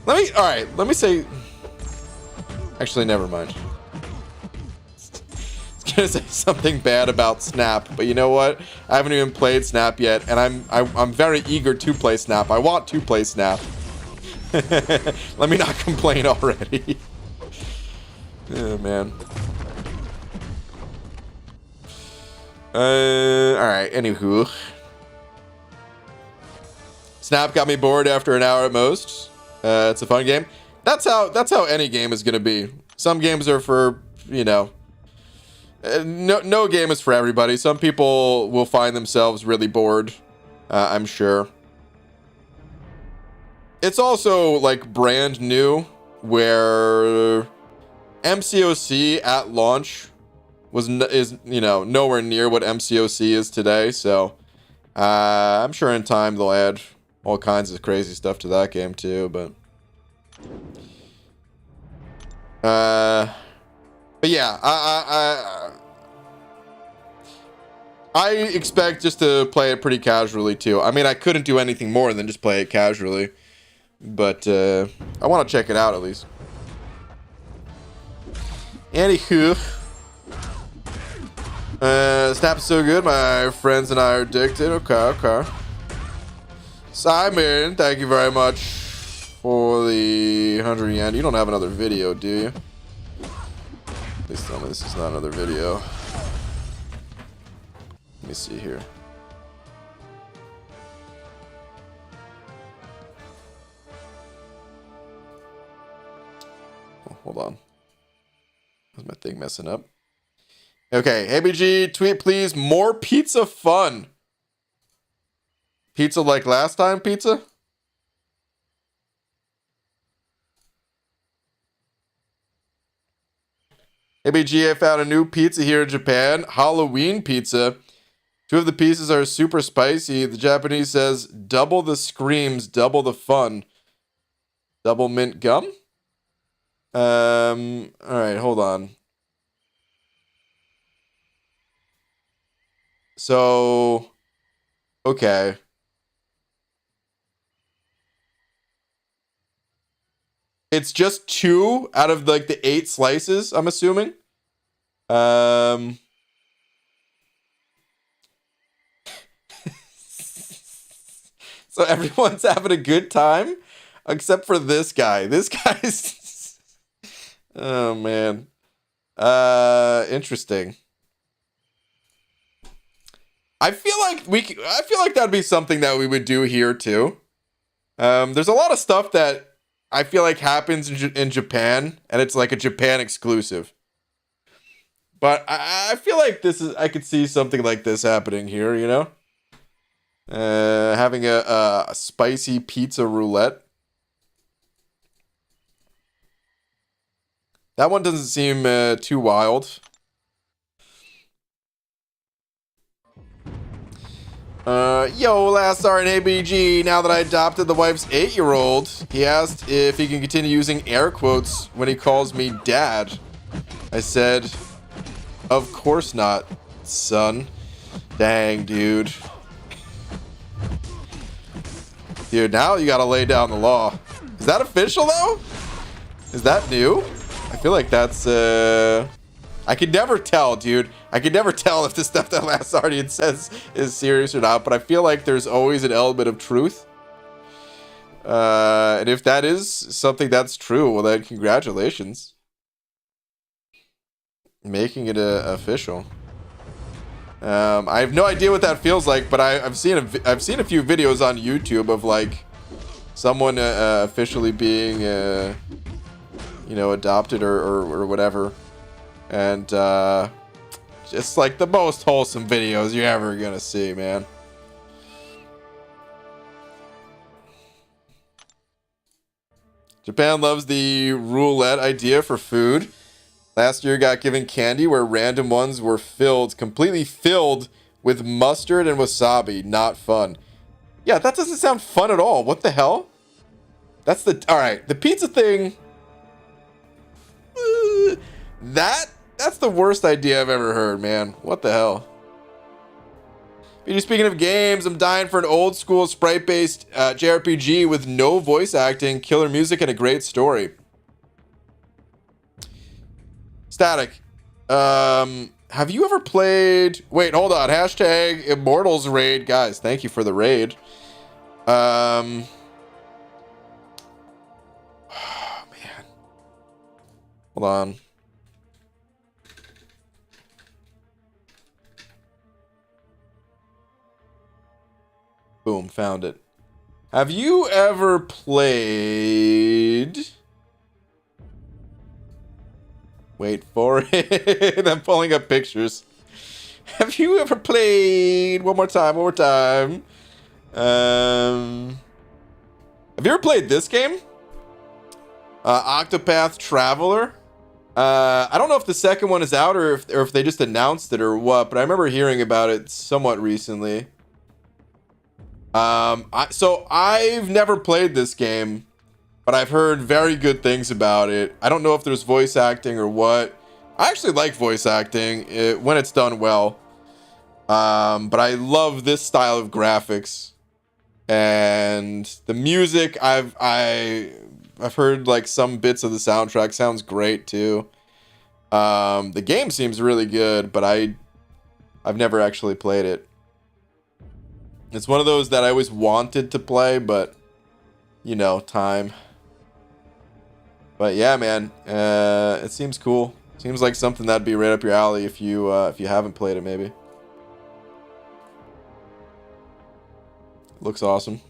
Let me say, actually, never mind. Gonna say something bad about Snap, but you know what? I haven't even played Snap yet, and I'm very eager to play Snap. I want to play Snap. Let me not complain already. Oh man. All right. Anywho, Snap got me bored after an hour at most. It's a fun game. That's how any game is gonna be. Some games are for, you know. No game is for everybody. Some people will find themselves really bored, I'm sure. It's also like brand new, where MCOC at launch is you know, nowhere near what MCOC is today. So I'm sure in time they'll add all kinds of crazy stuff to that game too. But yeah, I expect just to play it pretty casually too. I mean, I couldn't do anything more than just play it casually, but I want to check it out at least. Anywho, Snap is so good, my friends and I are addicted. Okay. Simon, thank you very much for the 100 yen. You don't have another video, do you? Please tell me this is not another video. Let me see here. Oh, hold on. Is my thing messing up? Okay, hey BG, tweet please. More pizza fun. Pizza like last time pizza? ABG, I found a new pizza here in Japan. Halloween pizza. 2 of the pieces are super spicy. The Japanese says, double the screams, double the fun. Double mint gum? Alright, hold on. So, okay. It's just 2 out of like the 8 slices, I'm assuming. So everyone's having a good time except for this guy. This guy's oh man. Interesting. I feel like that'd be something that we would do here too. There's a lot of stuff that I feel like happens in Japan, and it's like a Japan exclusive. But I feel like I could see something like this happening here, you know? Having a spicy pizza roulette. That one doesn't seem too wild. Yo, last star in ABG. Now that I adopted the wife's 8-year-old, he asked if he can continue using air quotes when he calls me dad. I said, of course not, son. Dang, dude. Dude, now you gotta lay down the law. Is that official, though? Is that new? I feel like that's, I could never tell, dude. I could never tell if the stuff that Last Guardian says is serious or not, but I feel like there's always an element of truth. And if that is something that's true, well then congratulations. Making it official. I have no idea what that feels like, but I've seen a few videos on YouTube of like someone officially being adopted or whatever, and just like the most wholesome videos you're ever gonna see, man. Japan loves the roulette idea for food. Last year got given candy where random ones were completely filled with mustard and wasabi. Not fun. Yeah, that doesn't sound fun at all. What the hell? Alright, the pizza thing. That's the worst idea I've ever heard, man. What the hell? Speaking of games, I'm dying for an old school sprite-based JRPG with no voice acting, killer music, and a great story. Static. Have you ever played... Wait, hold on. Hashtag Immortals raid. Guys, thank you for the raid. Oh, man. Hold on. Boom, found it. Have you ever played... Wait for it. I'm pulling up pictures. Have you ever played... One more time. Have you ever played this game? Octopath Traveler? I don't know if the second one is out or if they just announced it or what, but I remember hearing about it somewhat recently. So I've never played this game, but I've heard very good things about it. I don't know if there's voice acting or what. I actually like voice acting when it's done well. But I love this style of graphics. And the music, I've heard like some bits of the soundtrack. Sounds great too. The game seems really good, but I've never actually played it. It's one of those that I always wanted to play, but time. But yeah, man, it seems cool. Seems like something that'd be right up your alley if you haven't played it, maybe. Looks awesome.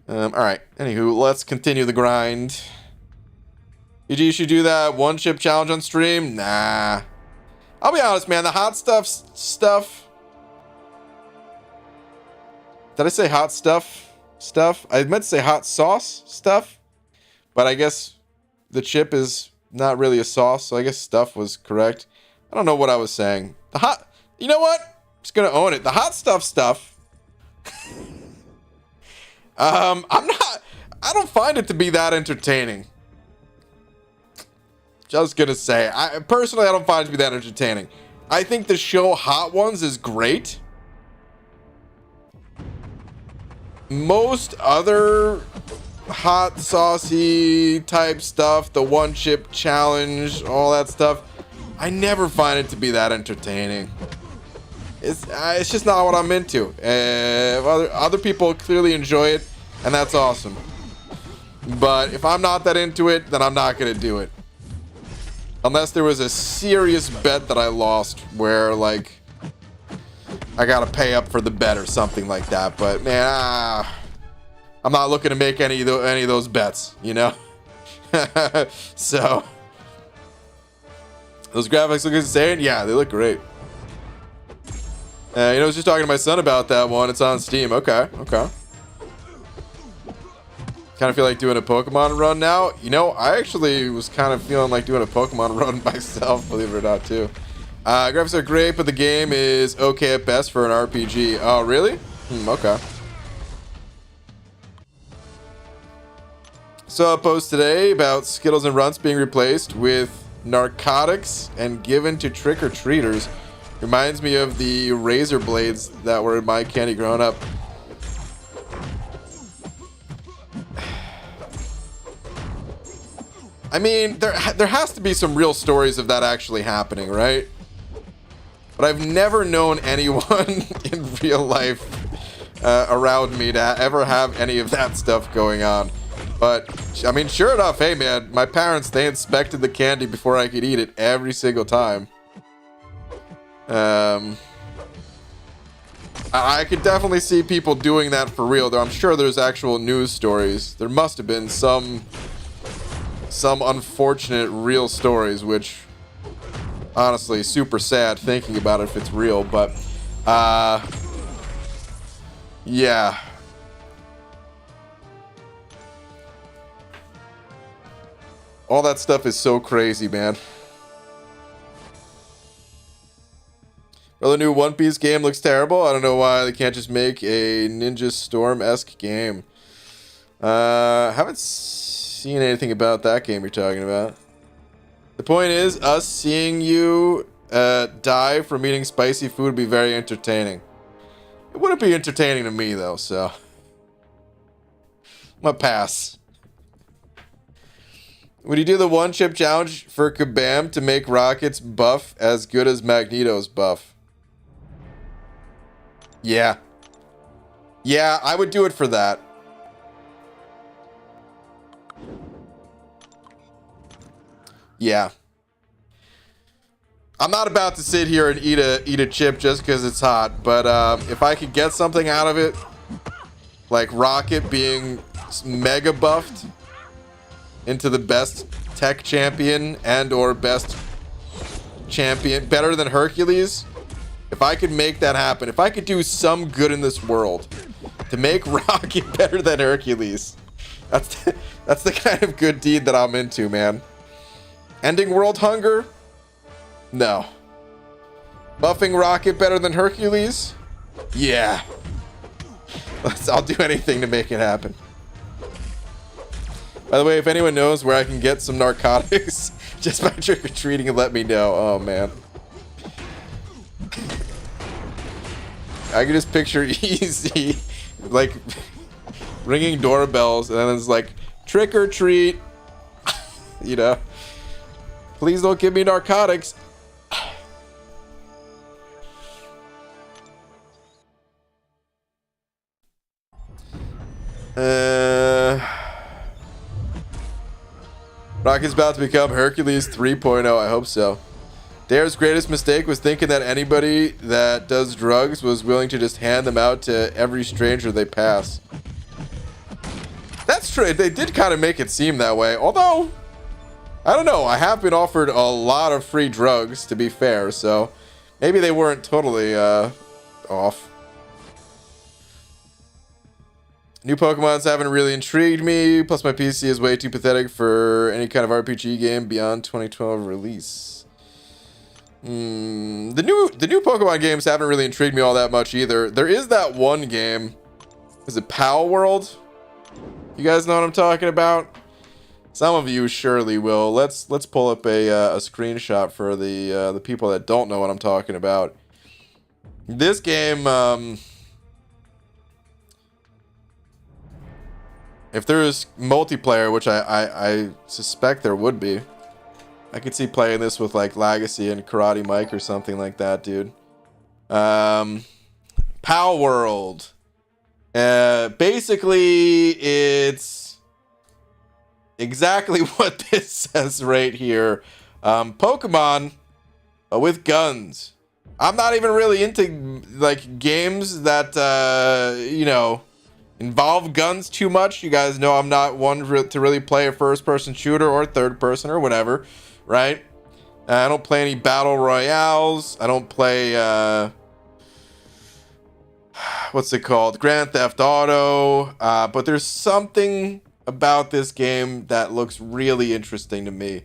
All right. Anywho, let's continue the grind. You should do that one chip challenge on stream. Nah. I'll be honest, man. The hot stuff. Did I say hot stuff? I meant to say hot sauce stuff. But I guess the chip is not really a sauce, so I guess stuff was correct. I don't know what I was saying. You know what? I'm just gonna own it. The hot stuff. I don't find it to be that entertaining. Just gonna say, I don't find it to be that entertaining. I think the show Hot Ones is great. Most other hot saucy type stuff, the one chip challenge, all that stuff, I never find it to be that entertaining. It's just not what I'm into. Other people clearly enjoy it, and that's awesome. But if I'm not that into it, then I'm not gonna do it. Unless there was a serious bet that I lost where, like, I gotta pay up for the bet or something like that. But, man, I'm not looking to make any of those bets, you know? So, those graphics look insane? Yeah, they look great. I was just talking to my son about that one. It's on Steam. Okay. Kind of feel like doing a Pokemon run now. I actually was kind of feeling like doing a Pokemon run myself, believe it or not, too. Graphics are great, but the game is okay at best for an RPG. Oh, really? Okay. Saw a post today about Skittles and Runts being replaced with narcotics and given to trick-or-treaters. Reminds me of the razor blades that were in my candy growing up. I mean, there has to be some real stories of that actually happening, right? but I've never known anyone in real life around me to ever have any of that stuff going on. But, I mean, sure enough, hey man, my parents, they inspected the candy before I could eat it every single time. I could definitely see people doing that for real, though I'm sure there's actual news stories. There must have been some unfortunate real stories, which, honestly, super sad thinking about it if it's real, but, yeah. All that stuff is so crazy, man. Well, the new One Piece game looks terrible. I don't know why they can't just make a Ninja Storm-esque game. Haven't seen anything about that game you're talking about. The point is, us seeing you die from eating spicy food would be very entertaining. It wouldn't be entertaining to me, though, so... I'm gonna pass. Would you do the one-chip challenge for Kabam to make Rocket's buff as good as Magneto's buff? Yeah. Yeah, I would do it for that. Yeah. I'm not about to sit here and eat a chip just because it's hot, but if I could get something out of it, like Rocket being mega buffed into the best tech champion and or best champion, better than Hercules, if I could make that happen, if I could do some good in this world to make Rocket better than Hercules, that's the kind of good deed that I'm into, man. Ending world hunger? No. Buffing Rocket better than Hercules? Yeah. I'll do anything to make it happen. By the way, if anyone knows where I can get some narcotics just by trick-or-treating, let me know. Oh, man. I can just picture Easy, like, ringing doorbells, and then it's like, trick-or-treat. You know? Please don't give me narcotics. Rocket's about to become Hercules 3.0. I hope so. Dare's greatest mistake was thinking that anybody that does drugs was willing to just hand them out to every stranger they pass. That's true. They did kind of make it seem that way. Although, I don't know. I have been offered a lot of free drugs, to be fair. So, maybe they weren't totally off. New Pokemons haven't really intrigued me. Plus, my PC is way too pathetic for any kind of RPG game beyond 2012 release. The new Pokemon games haven't really intrigued me all that much either. There is that one game. Is it Palworld? You guys know what I'm talking about? Some of you surely will. Let's pull up a screenshot for the people that don't know what I'm talking about. This game, if there is multiplayer, which I suspect there would be, I could see playing this with like Legacy and Karate Mike or something like that, dude. Palworld. Basically, it's exactly what this says right here. Pokemon with guns. I'm not even really into like games that you know, involve guns too much. You guys know I'm not one to really play a first-person shooter or third-person or whatever, right? I don't play any battle royales. I don't play what's it called? Grand Theft Auto. But there's something about this game that looks really interesting to me.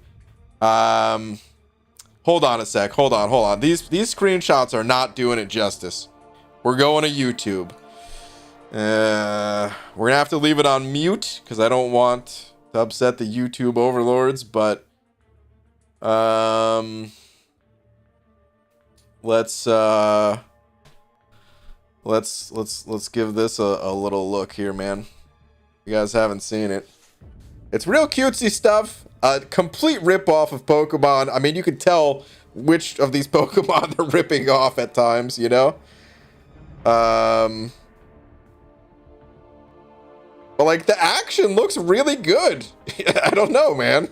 Hold on a sec. Hold on. These screenshots are not doing it justice. We're going to YouTube. We're gonna have to leave it on mute because I don't want to upset the YouTube overlords, but let's give this a little look here, man. You guys haven't seen it. It's real cutesy stuff. A complete rip-off of Pokemon. I mean, you could tell which of these Pokemon they're ripping off at times, you know? But like the action looks really good. I don't know, man.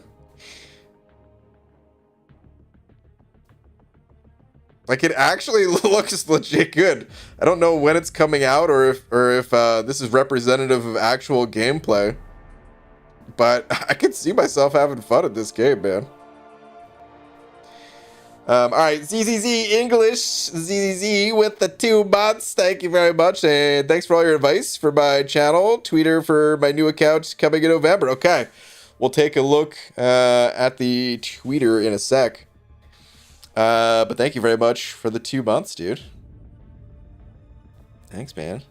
Like it actually looks legit good. I don't know when it's coming out or if this is representative of actual gameplay. But I can see myself having fun at this game, man. All right, ZZZ English, ZZZ with the 2 months. Thank you very much, and thanks for all your advice for my channel. Twitter for my new account coming in November. Okay, we'll take a look at the Twitter in a sec. But thank you very much for the 2 months, dude. Thanks, man.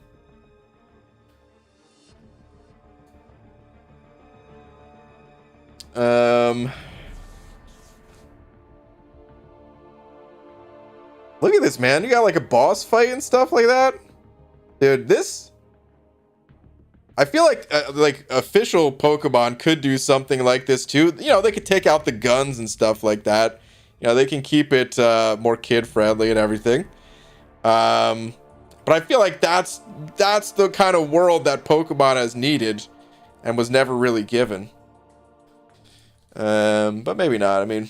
Look at this, man. You got like a boss fight and stuff like that. Dude, this... I feel like official Pokemon could do something like this too. You know, they could take out the guns and stuff like that. You know, they can keep it more kid-friendly and everything. But I feel like that's the kind of world that Pokemon has needed and was never really given. But maybe not. I mean,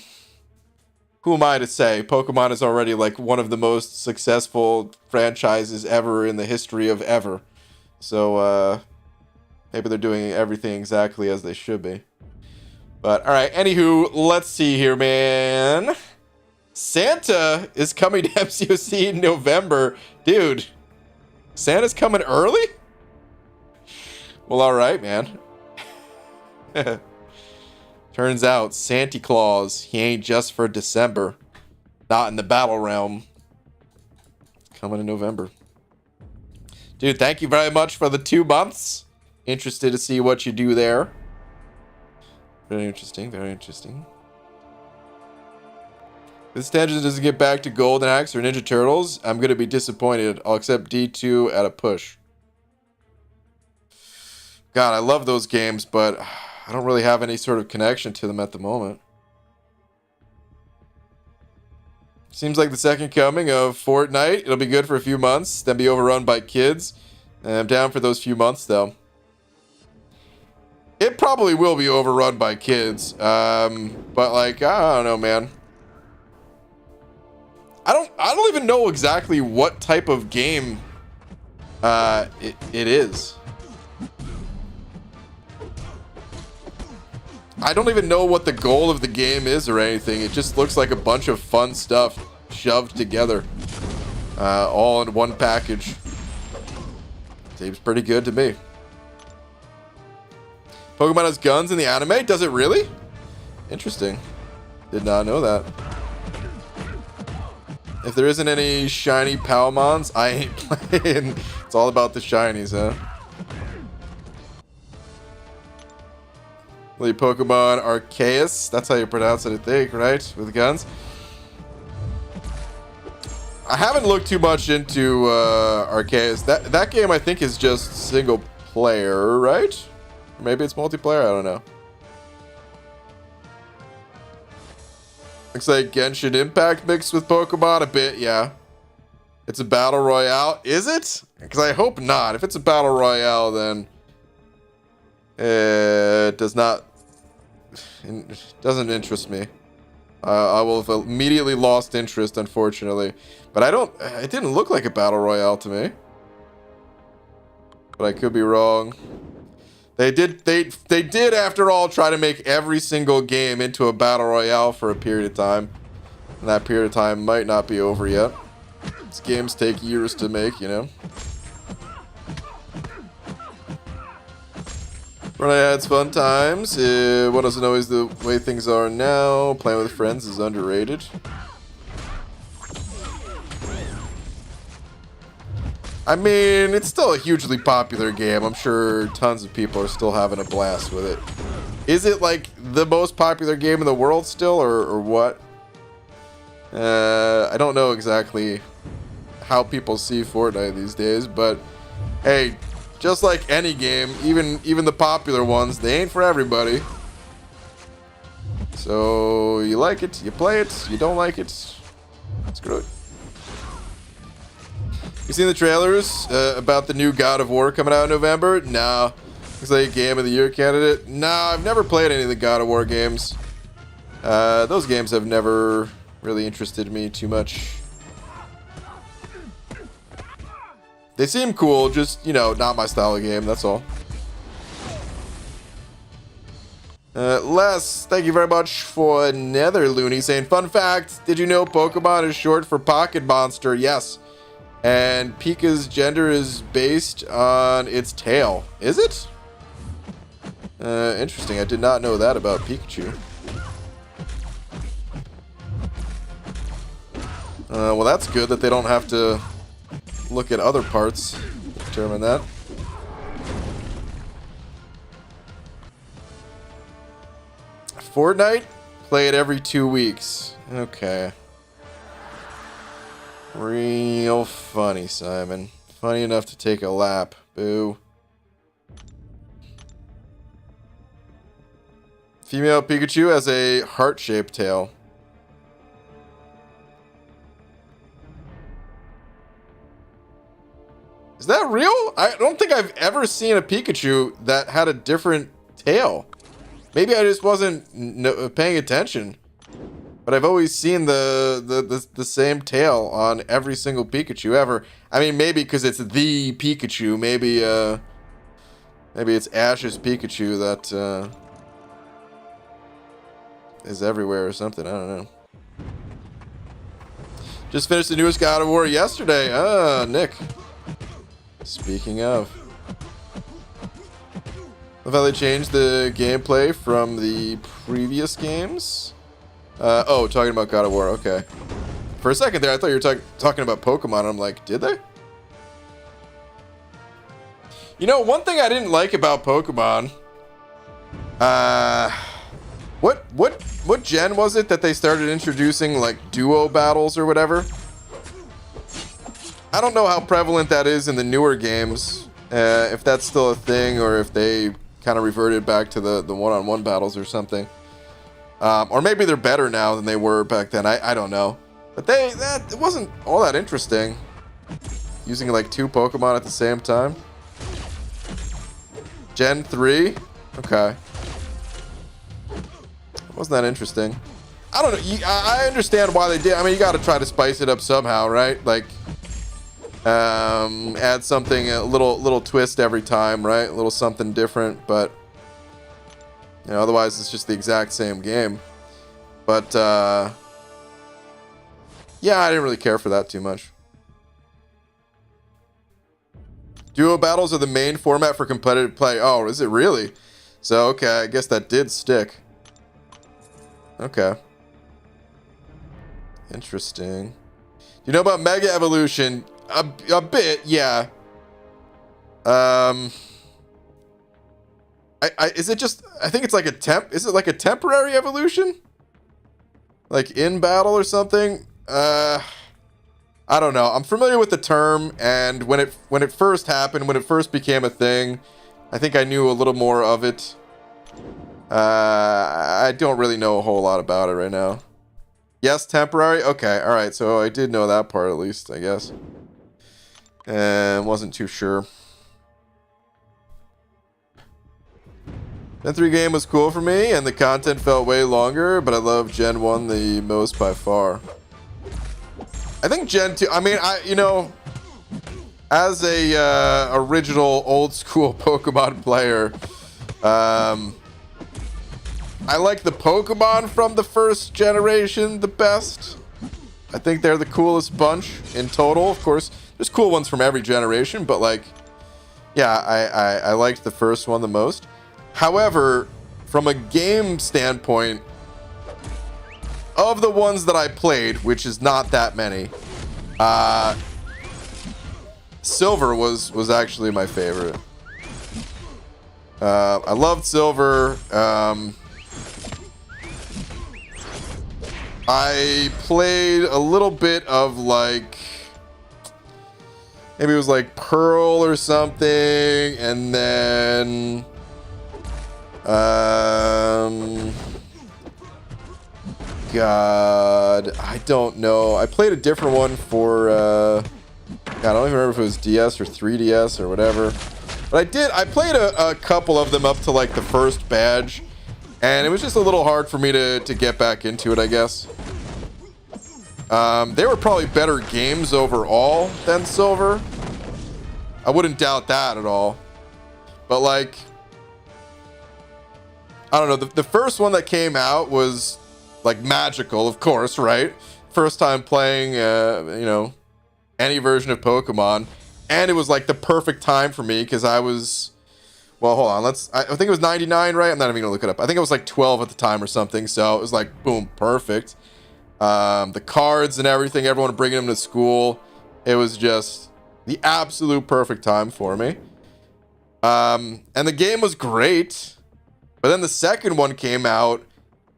who am I to say? Pokemon is already like one of the most successful franchises ever in the history of ever. So maybe they're doing everything exactly as they should be. But all right, anywho, let's see here, man. Santa is coming to MCOC in November. Dude, Santa's coming early? Well, all right, man. Turns out Santa Claus, he ain't just for December. Not in the battle realm. Coming in November. Dude, thank you very much for the 2 months. Interested to see what you do there. Very interesting, very interesting. If this tangent doesn't get back to Golden Axe or Ninja Turtles, I'm going to be disappointed. I'll accept D2 at a push. God, I love those games, but I don't really have any sort of connection to them at the moment. Seems like the second coming of Fortnite. It'll be good for a few months, then be overrun by kids. I'm down for those few months, though. It probably will be overrun by kids. But like, I don't know, man. I don't even know exactly what type of game it is. I don't even know what the goal of the game is or anything. It just looks like a bunch of fun stuff shoved together. All in one package. Seems pretty good to me. Pokemon has guns in the anime? Does it really? Interesting. Did not know that. If there isn't any shiny Palmons, I ain't playing. It's all about the shinies, huh? The Pokemon Arceus. That's how you pronounce it, I think, right? With guns. I haven't looked too much into Arceus. That game, I think, is just single player, right? Or maybe it's multiplayer. I don't know. Looks like Genshin Impact mixed with Pokemon a bit, yeah. It's a battle royale. Is it? Because I hope not. If it's a battle royale, then it doesn't interest me. I will have immediately lost interest, unfortunately. But it didn't look like a battle royale to me. But I could be wrong. They did after all try to make every single game into a battle royale for a period of time. And that period of time might not be over yet. These games take years to make, you know. When I had fun times, what doesn't always the way things are now. Playing with friends is underrated. I mean, it's still a hugely popular game. I'm sure tons of people are still having a blast with it. Is it like the most popular game in the world still, or what? I don't know exactly how people see Fortnite these days, but hey, just like any game, even the popular ones, they ain't for everybody. So So you like it, you play it, you don't like it, screw it. You seen the trailers about the new God of War coming out in November? No. Looks like a Game of the Year candidate. No, I've never played any of the God of War games. Those games have never really interested me too much. They seem cool, just, you know, not my style of game, that's all. Les, thank you very much for another loony saying, fun fact, did you know Pokemon is short for Pocket Monster? Yes. And Pika's gender is based on its tail. Is it? Interesting. I did not know that about Pikachu. Well, that's good that they don't have to look at other parts to determine that. Fortnite? Play it every 2 weeks. Okay. Real funny, Simon. Funny enough to take a lap. Boo. Female Pikachu has a heart-shaped tail. Is that real? I don't think I've ever seen a Pikachu that had a different tail. Maybe I just wasn't paying attention. But I've always seen the same tail on every single Pikachu ever. I mean, maybe because it's the Pikachu. Maybe it's Ash's Pikachu that is everywhere or something. I don't know. Just finished the newest God of War yesterday. Nick. Speaking of. Love how they changed the gameplay from the previous games. Oh, talking about God of War. Okay. For a second there, I thought you were talking about Pokemon. I'm like, did they? You know, one thing I didn't like about Pokemon. What gen was it that they started introducing like duo battles or whatever? I don't know how prevalent that is in the newer games. If that's still a thing or if they kind of reverted back to the one-on-one battles or something. Or maybe they're better now than they were back then. I don't know. But it wasn't all that interesting. Using like 2 Pokemon at the same time. Gen 3? Okay. Wasn't that interesting? I don't know. I understand why they did. I mean, you got to try to spice it up somehow, right? Like, add something, a little twist every time, right? A little something different, but you know, otherwise it's just the exact same game. But yeah, I didn't really care for that too much. Duo battles are the main format for competitive play. Oh, is it really? So okay, I guess that did stick. Okay. Interesting. You know about Mega Evolution? A bit, yeah. Is it just? I think it's like Is it like a temporary evolution? Like in battle or something? I don't know. I'm familiar with the term, and when it first happened, when it first became a thing, I think I knew a little more of it. I don't really know a whole lot about it right now. Yes, temporary? Okay, alright, so I did know that part at least, I guess. Wasn't too sure. Gen 3 game was cool for me, and the content felt way longer, but I love Gen 1 the most by far. I think Gen 2, I mean, you know, as a original old school Pokemon player, I like the Pokemon from the first generation the best. I think they're the coolest bunch in total. Of course, there's cool ones from every generation, but like, yeah, I liked the first one the most. However, from a game standpoint, of the ones that I played, which is not that many, Silver was actually my favorite. I loved Silver. I played a little bit of like, maybe it was like Pearl or something, and then God. I don't know. I played a different one for, I don't even remember if it was DS or 3DS or whatever. But I played a couple of them up to like the first badge. And it was just a little hard for me to get back into it, I guess. They were probably better games overall than Silver. I wouldn't doubt that at all. But like, I don't know. The first one that came out was like magical, of course, right? First time playing, you know, any version of Pokemon. And it was like the perfect time for me because I was, well, hold on. I think it was 99, right? I'm not even gonna look it up. I think it was like 12 at the time or something. So it was like, boom, perfect. The cards and everything, everyone bringing them to school. It was just the absolute perfect time for me. And the game was great. But then the second one came out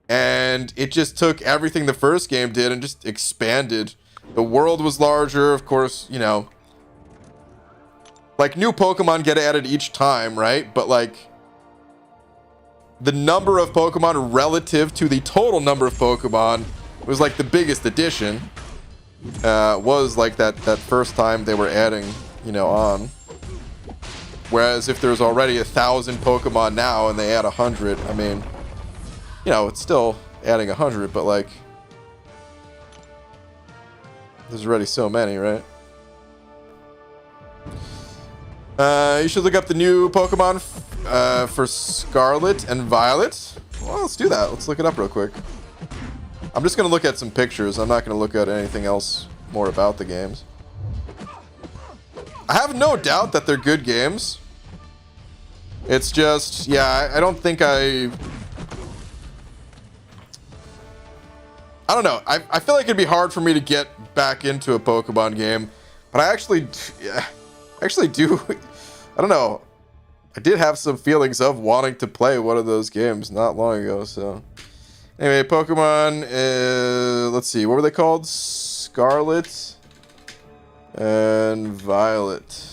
and it just took everything the first game did and just expanded. The world was larger, of course, you know. Like, new Pokemon get added each time, right? But, like, the number of Pokemon relative to the total number of Pokemon was, like, the biggest addition. Was, like, that first time they were adding, you know, on. Whereas if there's already 1,000 Pokemon now and they add 100, I mean, you know, it's still adding 100, but, like, there's already so many, right? You should look up the new Pokemon for Scarlet and Violet. Well, let's do that. Let's look it up real quick. I'm just going to look at some pictures. I'm not going to look at anything else more about the games. I have no doubt that they're good games. It's just, yeah, I don't think I don't know. I feel like it'd be hard for me to get back into a Pokemon game. But I actually do. I don't know. I did have some feelings of wanting to play one of those games not long ago. So, anyway, Pokemon. Let's see. What were they called? Scarlet and Violet.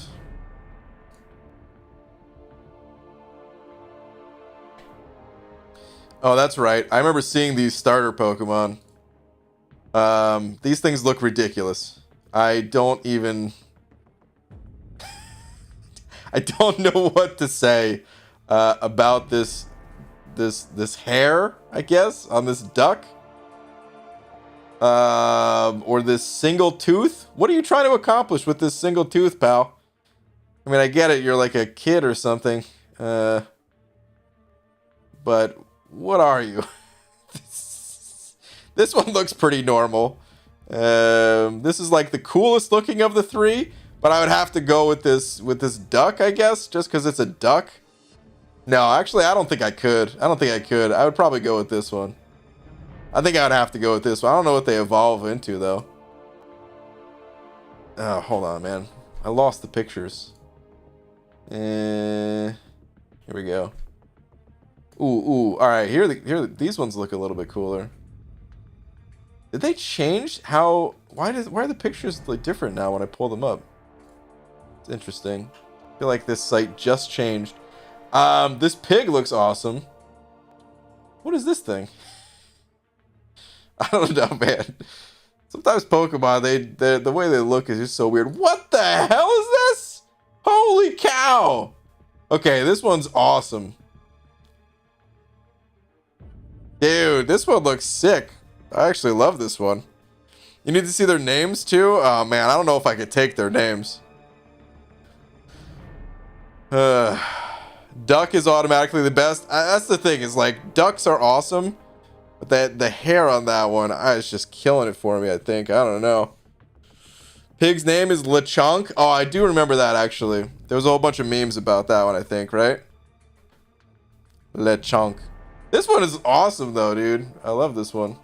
Oh, that's right. I remember seeing these starter Pokemon. These things look ridiculous. I don't know what to say about this hair, I guess, on this duck. Or this single tooth. What are you trying to accomplish with this single tooth, pal? I mean, I get it, you're like a kid or something. But what are you? This one looks pretty normal. This is like the coolest looking of the three. But I would have to go with this duck, I guess, just because it's a duck. No, actually, I don't think I could. I would probably go with this one. I think I would have to go with this one. I don't know what they evolve into, though. Oh, hold on, man. I lost the pictures. Here we go. Ooh. All right, here these ones look a little bit cooler. Did they change how? Why are the pictures like different now when I pull them up? It's interesting. I feel like this site just changed. This pig looks awesome. What is this thing? I don't know, man. Sometimes Pokemon, the way they look is just so weird. What the hell is this? Holy cow! Okay, this one's awesome. Dude, this one looks sick. I actually love this one. You need to see their names too? Oh man, I don't know if I could take their names. Duck is automatically the best. That's the thing, is like, ducks are awesome. But the hair on that one, it's just killing it for me, I think. I don't know. Pig's name is Lechonk. Oh, I do remember that, actually. There was a whole bunch of memes about that one, I think, right? Lechonk. This one is awesome, though, dude. I love this one.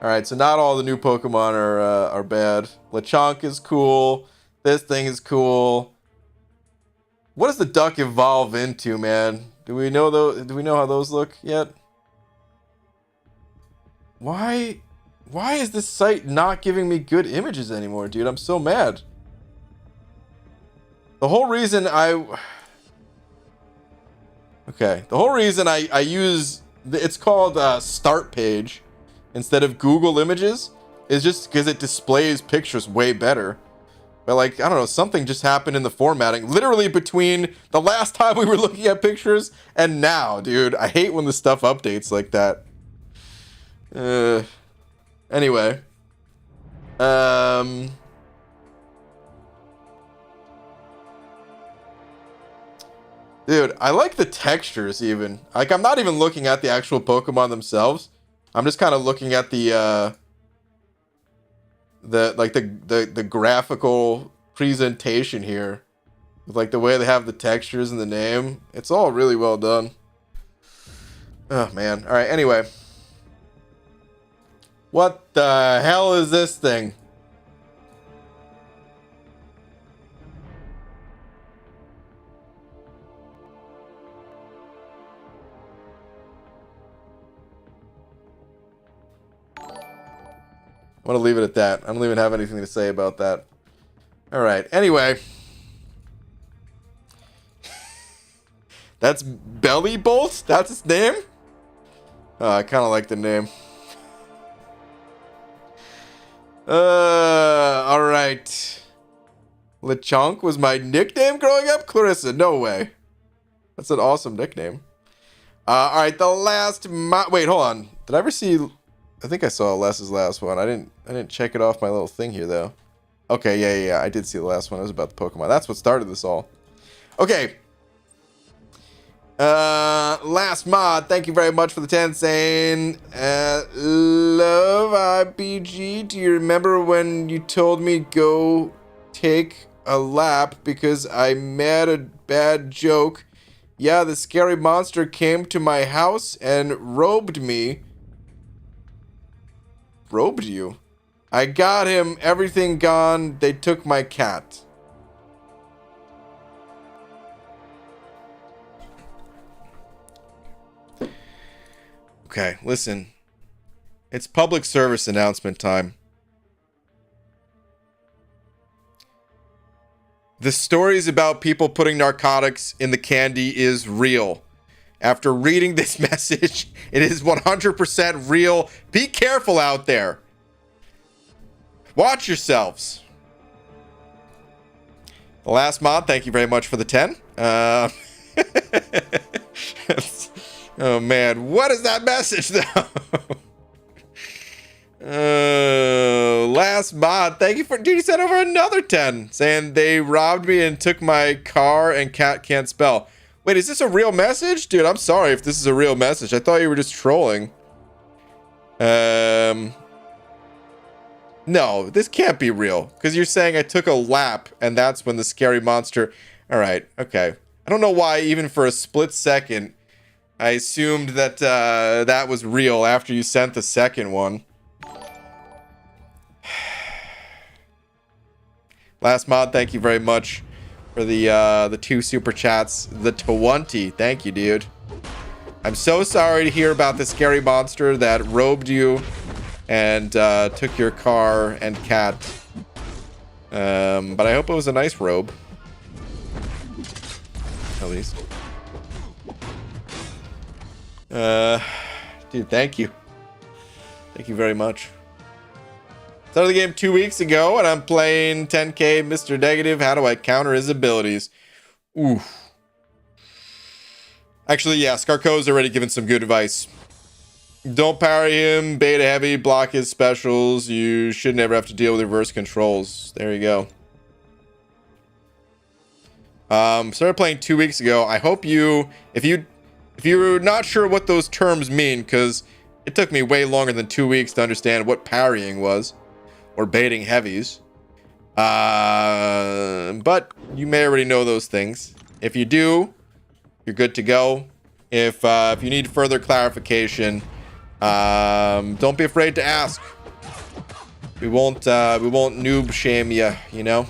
Alright, so not all the new Pokemon are bad. Lechonk is cool. This thing is cool. What does the duck evolve into, man? Do we know how those look yet? Why is this site not giving me good images anymore, dude? I'm so mad. The whole reason I use it's called Start Page instead of Google Images is just because it displays pictures way better. But like, I don't know, something just happened in the formatting literally between the last time we were looking at pictures and now, dude. I hate when the stuff updates like that. Anyway. Dude, I like the textures even. Like, I'm not even looking at the actual Pokemon themselves. I'm just kind of looking at the graphical presentation here. With, like, the way they have the textures and the name. It's all really well done. Oh, man. Alright, anyway. What the hell is this thing? I'm going to leave it at that. I don't even have anything to say about that. Alright, anyway. That's Belly Bolt? That's its name? I kind of like the name. Alright. Lechonk was my nickname growing up? Clarissa, no way. That's an awesome nickname. Alright, the last... Wait, hold on. Did I ever see... I think I saw Les's last one. I didn't check it off my little thing here, though. Okay, yeah. I did see the last one. It was about the Pokemon. That's what started this all. Okay. Last mod. Thank you very much for the 10 saying, love RPG. Do you remember when you told me go take a lap because I made a bad joke? Yeah, the scary monster came to my house and robed me. Robed you? I got him. Everything gone. They took my cat. Okay, listen. It's public service announcement time. The stories about people putting narcotics in the candy is real. After reading this message, it is 100% real. Be careful out there. Watch yourselves. The last mod, thank you very much for the 10. Oh man, what is that message though? Last mod, thank you for... Dude, he sent over another 10 saying they robbed me and took my car and cat can't spell. Wait, is this a real message? Dude, I'm sorry if this is a real message. I thought you were just trolling. No, this can't be real. Because you're saying I took a lap, and that's when the scary monster... Alright, okay. I don't know why, even for a split second, I assumed that that was real after you sent the second one. Last mod, thank you very much for the 2 super chats. The 20. Thank you, dude. I'm so sorry to hear about the scary monster that robed you and took your car and cat. But I hope it was a nice robe. At least. Dude, thank you. Thank you very much. Started the game 2 weeks ago, and I'm playing 10k Mr. Negative. How do I counter his abilities? Oof. Actually, yeah, Scarco's already given some good advice. Don't parry him, beta heavy, block his specials. You should never have to deal with reverse controls. There you go. Started playing 2 weeks ago. I hope you, if you're not sure what those terms mean, because it took me way longer than 2 weeks to understand what parrying was. Or baiting heavies. But you may already know those things. If you do, you're good to go. If you need further clarification, don't be afraid to ask. We won't noob shame you, you know?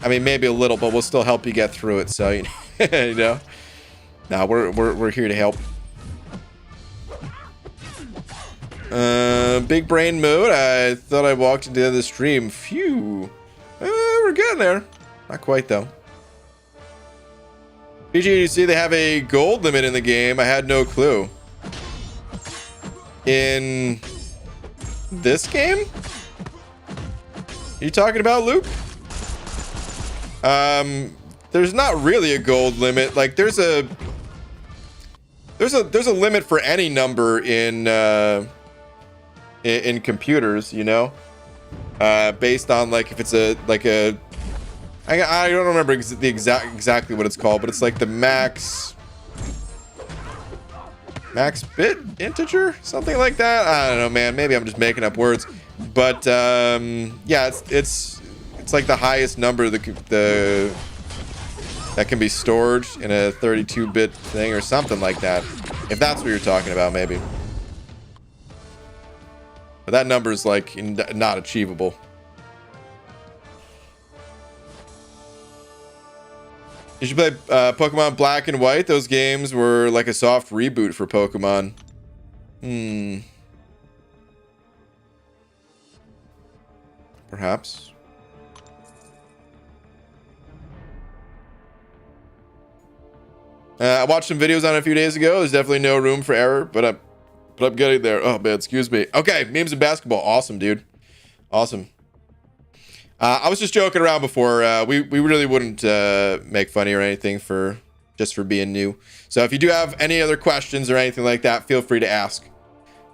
I mean, maybe a little, but we'll still help you get through it, so, you know? Nah, we're here to help. Big brain mode. I thought I walked into the other stream. Phew. We're getting there. Not quite, though. PG, you see they have a gold limit in the game. I had no clue. In this game? Are you talking about, Luke? There's not really a gold limit. Like there's a limit for any number in computers, you know, based on like if it's I don't remember exactly what it's called, but it's like the max bit integer, something like that. I don't know, man. Maybe I'm just making up words, but yeah, it's like the highest number that can be stored in a 32-bit thing or something like that. If that's what you're talking about, maybe. But that number is like not achievable. You should play Pokemon Black and White. Those games were like a soft reboot for Pokemon. Perhaps. I watched some videos on it a few days ago. There's definitely no room for error, but I'm getting there. Oh man, excuse me. Okay, memes and basketball. Awesome, dude. Awesome. I was just joking around before. We really wouldn't make funny or anything just for being new. So if you do have any other questions or anything like that, feel free to ask.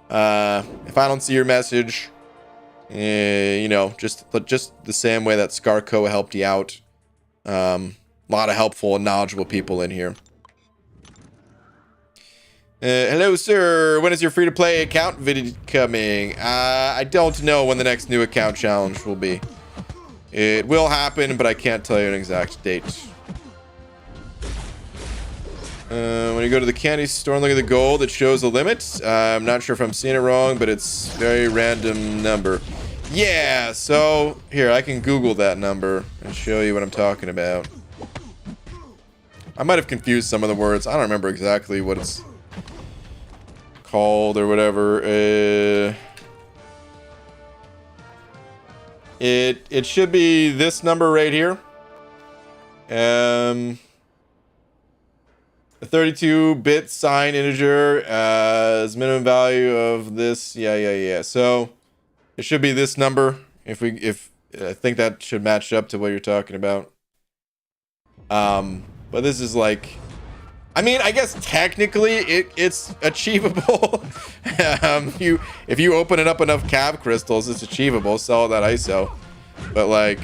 If I don't see your message, you know, just the same way that Scarco helped you out. A lot of helpful and knowledgeable people in here. Hello, sir. When is your free-to-play account video coming? I don't know when the next new account challenge will be. It will happen, but I can't tell you an exact date. When you go to the candy store and look at the gold, it shows a limit. I'm not sure if I'm seeing it wrong, but it's a very random number. Yeah, so here, I can Google that number and show you what I'm talking about. I might have confused some of the words. I don't remember exactly what it's called or whatever. It should be this number right here. A 32-bit sign integer is minimum value of this. Yeah. So it should be this number. If I think that should match up to what you're talking about. But this is like, I mean, I guess technically it's achievable. If you open it up enough cav crystals, it's achievable. Sell that ISO, but like,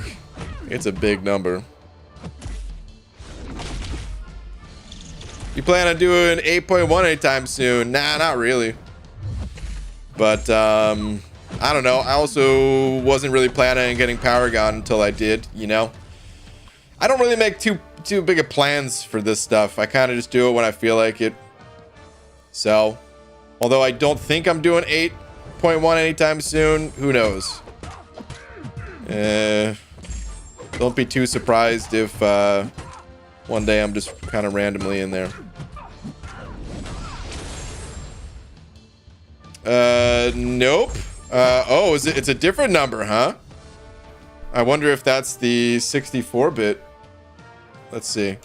it's a big number. You plan on doing 8.1 anytime soon? Nah, not really. But I don't know. I also wasn't really planning on getting Paragon until I did. You know, I don't really make too big of plans for this stuff. I kind of just do it when I feel like it. So, although I don't think I'm doing 8.1 anytime soon, who knows? Don't be too surprised if one day I'm just kind of randomly in there. Nope. Oh, it's a different number, huh? I wonder if that's the 64-bit. Let's see.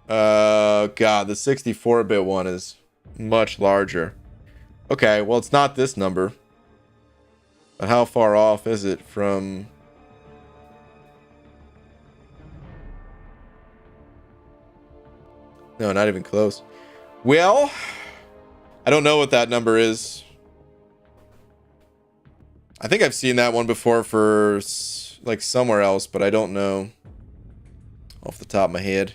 God, the 64-bit one is much larger. Okay, well, it's not this number. But how far off is it from... No, not even close. Well, I don't know what that number is. I think I've seen that one before for like somewhere else, but I don't know off the top of my head.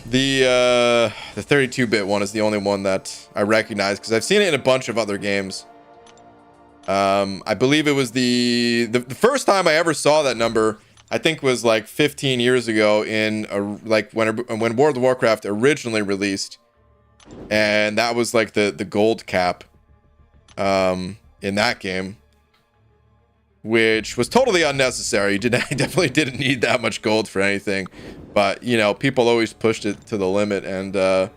The 32-bit one is the only one that I recognize because I've seen it in a bunch of other games. I believe it was the first time I ever saw that number, I think was like 15 years ago in like when World of Warcraft originally released, and that was like the gold cap in that game, which was totally unnecessary. I definitely didn't need that much gold for anything, but you know, people always pushed it to the limit, and they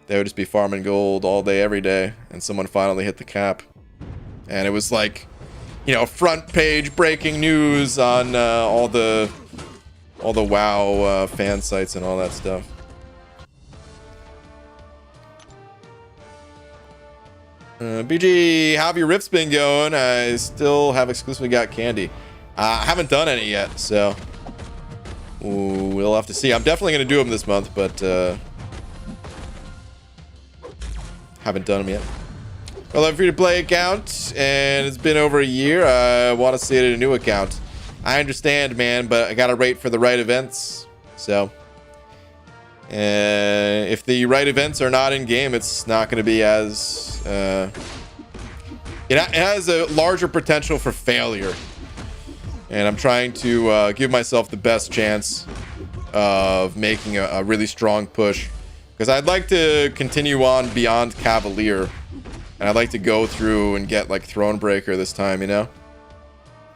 would just be farming gold all day every day, and someone finally hit the cap, and it was like, you know, front page breaking news on all the all the WoW fan sites and all that stuff. BG, how have your rifts been going? I still have exclusively got candy. I haven't done any yet, so we'll have to see. I'm definitely going to do them this month, but haven't done them yet. Well, I'm free to play account, and it's been over a year. I want to see it in a new account. I understand, man, but I got to wait for the right events. So if the right events are not in game, it's not going to be as it has a larger potential for failure, and I'm trying to give myself the best chance of making a really strong push, because I'd like to continue on beyond Cavalier, and I'd like to go through and get like Thronebreaker this time, you know.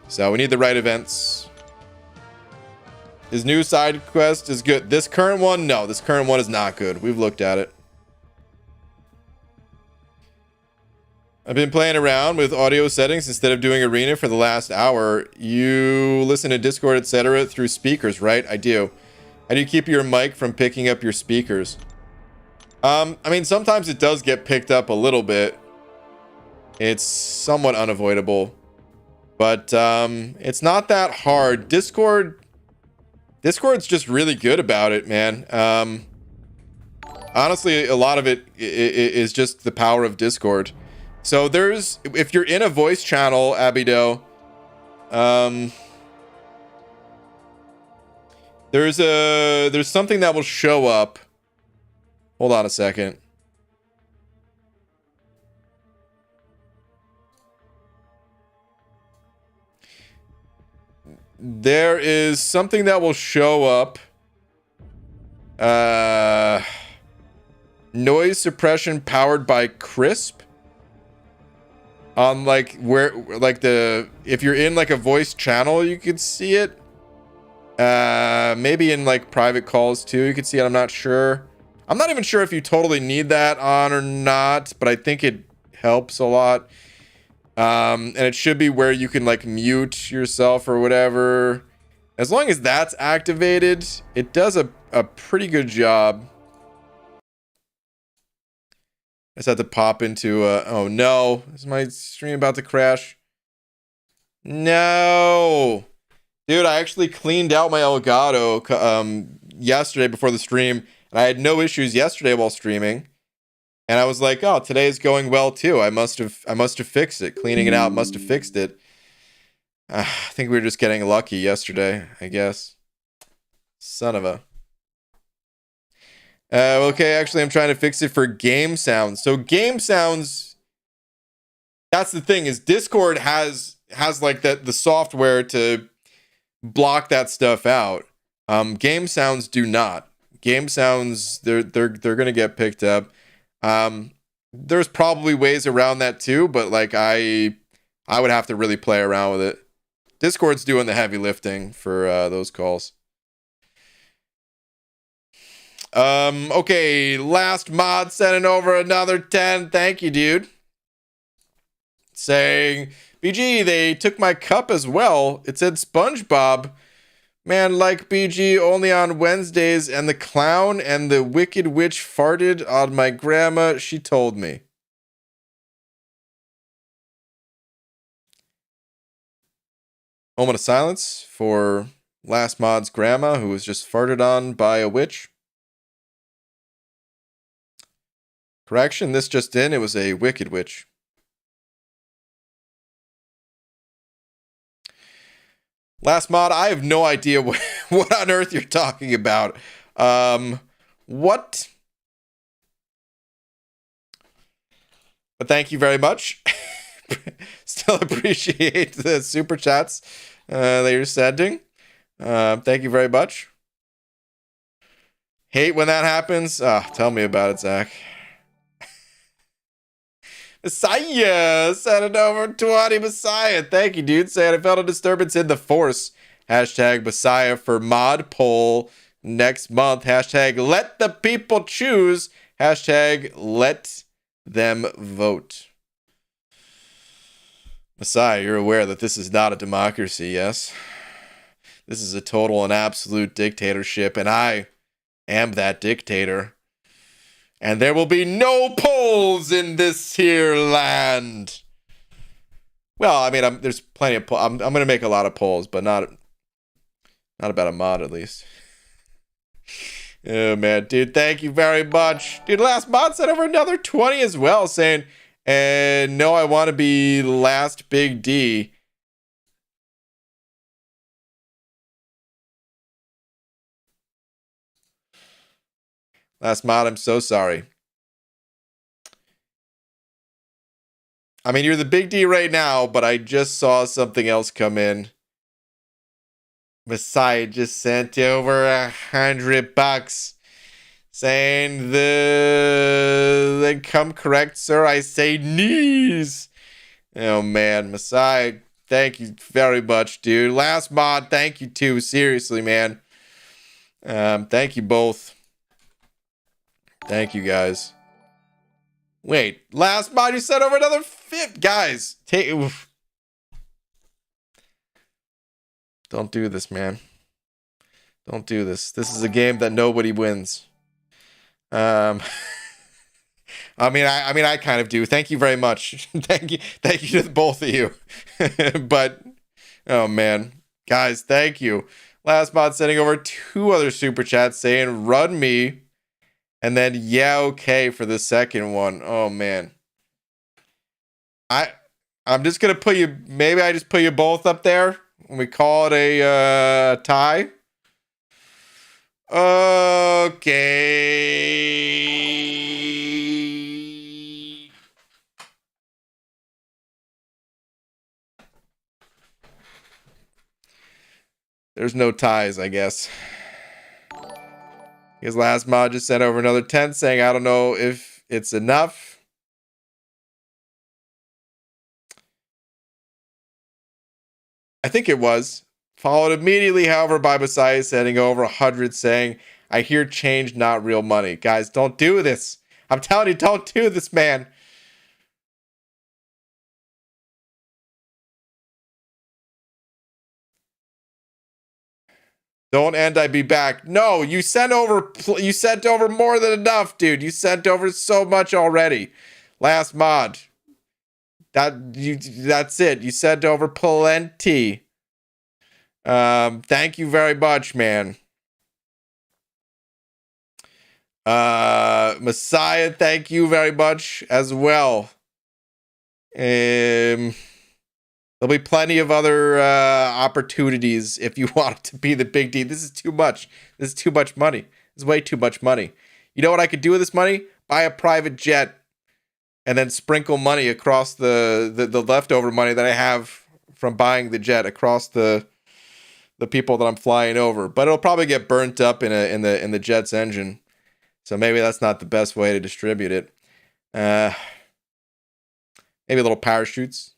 So we need the right events. His new side quest is good. This current one, no, this current one is not good. We've looked at it. I've been playing around with audio settings instead of doing Arena for the last hour. You listen to Discord, etc. through speakers, right? I do. How do you keep your mic from picking up your speakers? I mean, sometimes it does get picked up a little bit. It's somewhat unavoidable. But it's not that hard. Discord's just really good about it, man. Honestly, a lot of it is just the power of Discord. So if you're in a voice channel, Abido, there's something that will show up. Hold on a second. There is something that will show up. Noise suppression powered by Crisp. On like if you're in like a voice channel, you could see it. Maybe in like private calls too, you could see it. I'm not sure. I'm not even sure if you totally need that on or not, but I think it helps a lot. And it should be where you can like mute yourself or whatever. As long as that's activated, it does a pretty good job. I just have to pop into oh no, is my stream about to crash? No, dude, I actually cleaned out my Elgato yesterday before the stream, and I had no issues yesterday while streaming. And I was like, oh, today's going well too. I must have fixed it. Cleaning it out must have fixed it. I think we were just getting lucky yesterday, I guess. Son of a. Okay, actually, I'm trying to fix it for game sounds. So game sounds, that's the thing, is Discord has like the software to block that stuff out. Game sounds do not. Game sounds, they're gonna get picked up. There's probably ways around that too, but like I would have to really play around with it. Discord's doing the heavy lifting for those calls. Okay, last mod sending over another 10. Thank you, dude. Saying, BG, they took my cup as well. It said SpongeBob. Man, like BG, only on Wednesdays, and the clown and the wicked witch farted on my grandma, she told me. Moment of silence for last mod's grandma, who was just farted on by a witch. Correction, this just in, it was a wicked witch. Last mod, I have no idea what on earth you're talking about. What? But thank you very much. Still appreciate the super chats that you're sending. Thank you very much. Hate when that happens. Tell me about it, Zach. Messiah, send it over 20, Messiah. Thank you, dude. Saying I felt a disturbance in the force. Hashtag Messiah for mod poll next month. Hashtag let the people choose. Hashtag let them vote. Messiah, you're aware that this is not a democracy, yes? This is a total and absolute dictatorship, and I am that dictator. And there will be no polls in this here land. Well, I mean, there's plenty of polls. I'm going to make a lot of polls, but not about a mod, at least. Oh, man. Dude, thank you very much. Dude, last mod sent over another 20 as well, saying, no, I want to be last big D. Last mod, I'm so sorry. I mean, you're the big D right now, but I just saw something else come in. Messiah just sent over $100 saying then come correct, sir. I say knees. Oh man, Messiah, thank you very much, dude. Last mod, thank you too. Seriously, man. Thank you both. Thank you guys. Wait, last mod you sent over another 50. Guys, oof. Don't do this, man. Don't do this. This is a game that nobody wins. I mean, I kind of do. Thank you very much. Thank you to the both of you. But, oh man, guys, thank you. Last mod sending over 2 other super chats saying run me, and then yeah, okay for the second one. Oh man, I'm just gonna put you. Maybe I just put you both up there. We call it a tie. Okay. There's no ties, I guess. His last mod just sent over another 10 saying, I don't know if it's enough. I think it was. Followed immediately, however, by Messiah sending over 100 saying, I hear change, not real money. Guys, don't do this. I'm telling you, don't do this, man. Don't end, I be back. No, you sent over more than enough, dude. You sent over so much already. Last mod. That's it. You sent over plenty. Thank you very much, man. Messiah, thank you very much as well. There'll be plenty of other opportunities if you want to be the big D. This is too much. This is too much money. This is way too much money. You know what I could do with this money? Buy a private jet and then sprinkle money across the leftover money that I have from buying the jet across the people that I'm flying over. But it'll probably get burnt up in the jet's engine. So maybe that's not the best way to distribute it. Maybe little parachutes.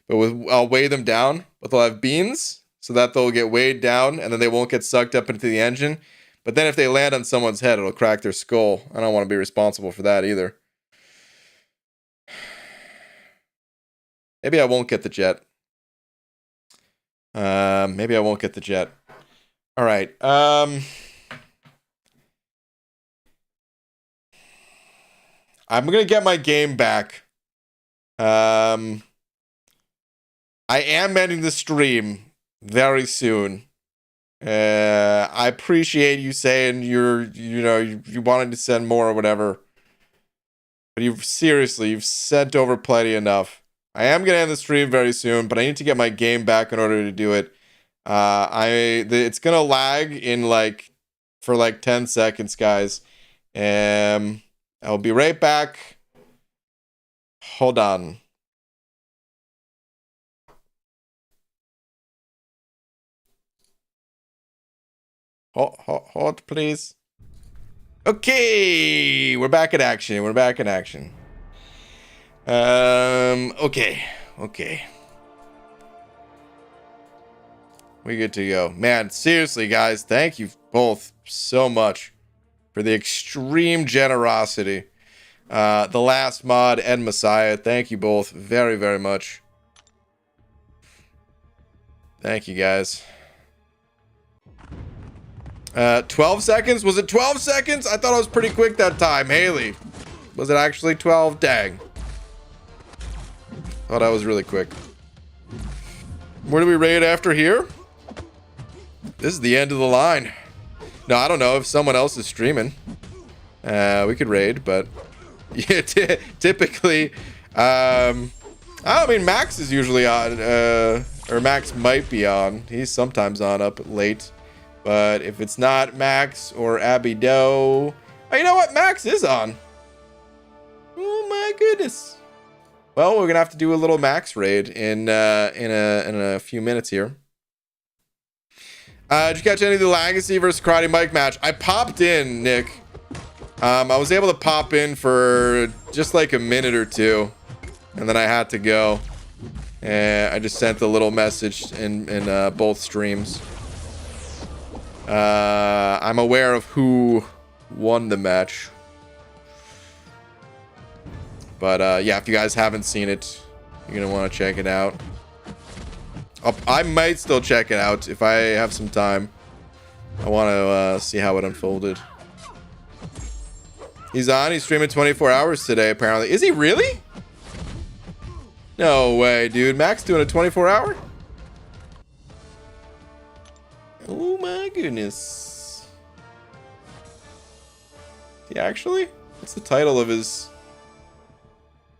But I'll weigh them down, but they'll have beams so that they'll get weighed down and then they won't get sucked up into the engine. But then if they land on someone's head, it'll crack their skull. I don't want to be responsible for that either. Maybe I won't get the jet. Maybe I won't get the jet. All right. I'm going to get my game back. I am ending the stream very soon. I appreciate you saying you wanted to send more or whatever. But you've sent over plenty enough. I am going to end the stream very soon, but I need to get my game back in order to do it. It's going to lag for 10 seconds, guys. I'll be right back. Hold on. Hold, please. Okay, we're back in action. Okay. We good to go. Man, seriously, guys, thank you both so much for the extreme generosity. The last mod and Messiah, thank you both very, very much. Thank you, guys. 12 seconds? Was it 12 seconds? I thought I was pretty quick that time. Haley. Was it actually 12? Dang. Thought I was really quick. Where do we raid after here? This is the end of the line. No, I don't know if someone else is streaming. We could raid, but yeah, typically, I don't mean Max is usually on, or Max might be on. He's sometimes on up late, but if it's not Max or Abby Doe, oh, you know what? Max is on. Oh my goodness. Well, we're gonna have to do a little Max raid in a few minutes here. Did you catch any of the Legacy versus Karate Mike match? I popped in, Nick. I was able to pop in for just like a minute or two, and then I had to go. And I just sent a little message in both streams. I'm aware of who won the match. But yeah, if you guys haven't seen it, you're going to want to check it out. I might still check it out if I have some time. I want to see how it unfolded. He's on. He's streaming 24 hours today, apparently. Is he really? No way, dude. Max doing a 24-hour? Oh my goodness. He actually? What's the title of his...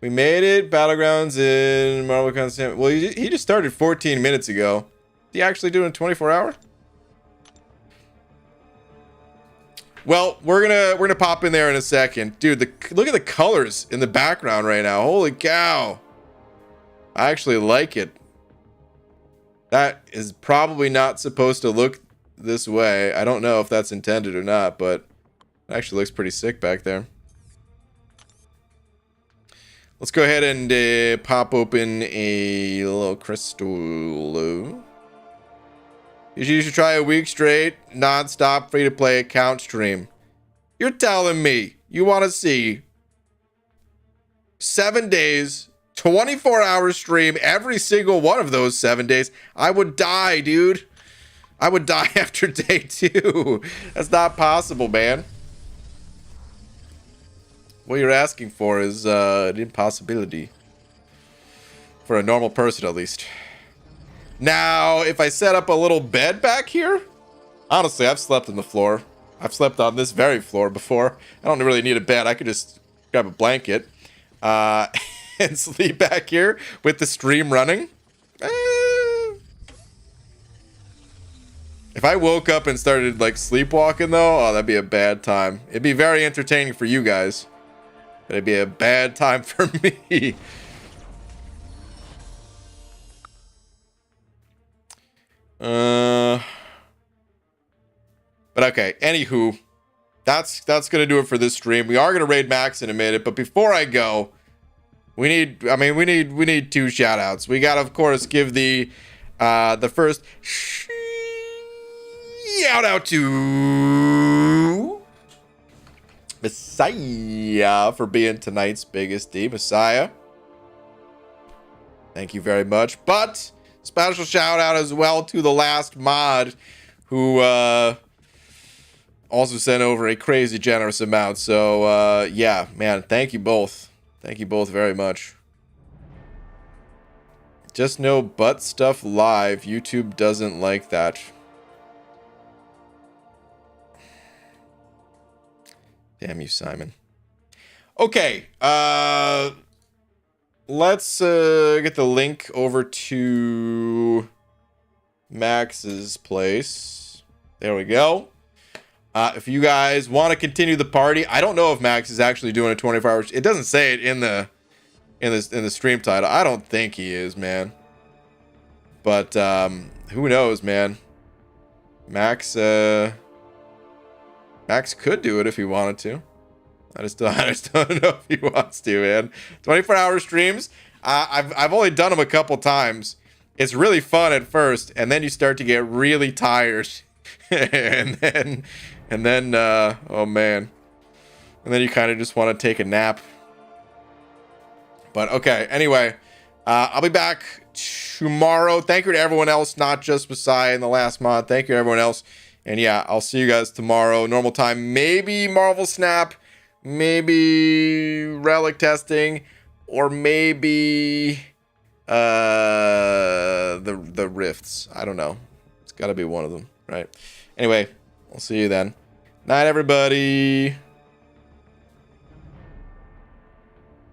We made it. Battlegrounds in Marvel Constant. Well, he just started 14 minutes ago. Is he actually doing a 24-hour? Well, we're gonna pop in there in a second. Dude, look at the colors in the background right now. Holy cow. I actually like it. That is probably not supposed to look this way. I don't know if that's intended or not, but it actually looks pretty sick back there. Let's go ahead and pop open a little crystal. You should try a week straight, non-stop, free-to-play account stream. You're telling me you want to see 7 days, 24-hour stream every single one of those 7 days? I would die, dude. I would die after day 2. That's not possible, man. What you're asking for is an impossibility. For a normal person, at least. Now, if I set up a little bed back here... Honestly, I've slept on the floor. I've slept on this very floor before. I don't really need a bed. I could just grab a blanket. And sleep back here with the stream running. If I woke up and started, like, sleepwalking, though... Oh, that'd be a bad time. It'd be very entertaining for you guys. But it'd be a bad time for me. But okay, anywho, that's gonna do it for this stream. We are gonna raid Max in a minute, but before I go, we need 2 shout outs. We gotta, of course, give the first shout out to Messiah for being tonight's biggest D. Messiah, thank you very much. But special shout out as well to the last mod who also sent over a crazy generous amount. So yeah, man, thank you both. Thank you both very much. Just no butt stuff live. YouTube doesn't like that. Damn you, Simon. Okay, let's get the link over to Max's place. There we go. If you guys want to continue the party, I don't know if Max is actually doing a 24-hour. It doesn't say it in the stream title. I don't think he is, man. But who knows, man? Max could do it if he wanted to. I just don't know if he wants to, man. 24-hour streams. I've only done them a couple times. It's really fun at first, and then you start to get really tired, and then oh man, and then you kind of just want to take a nap. But okay, anyway, I'll be back tomorrow. Thank you to everyone else, not just Messiah in the last mod. Thank you to everyone else. And yeah, I'll see you guys tomorrow. Normal time. Maybe Marvel Snap. Maybe Relic testing. Or maybe the Rifts. I don't know. It's got to be one of them, right? Anyway, I'll see you then. Night, everybody.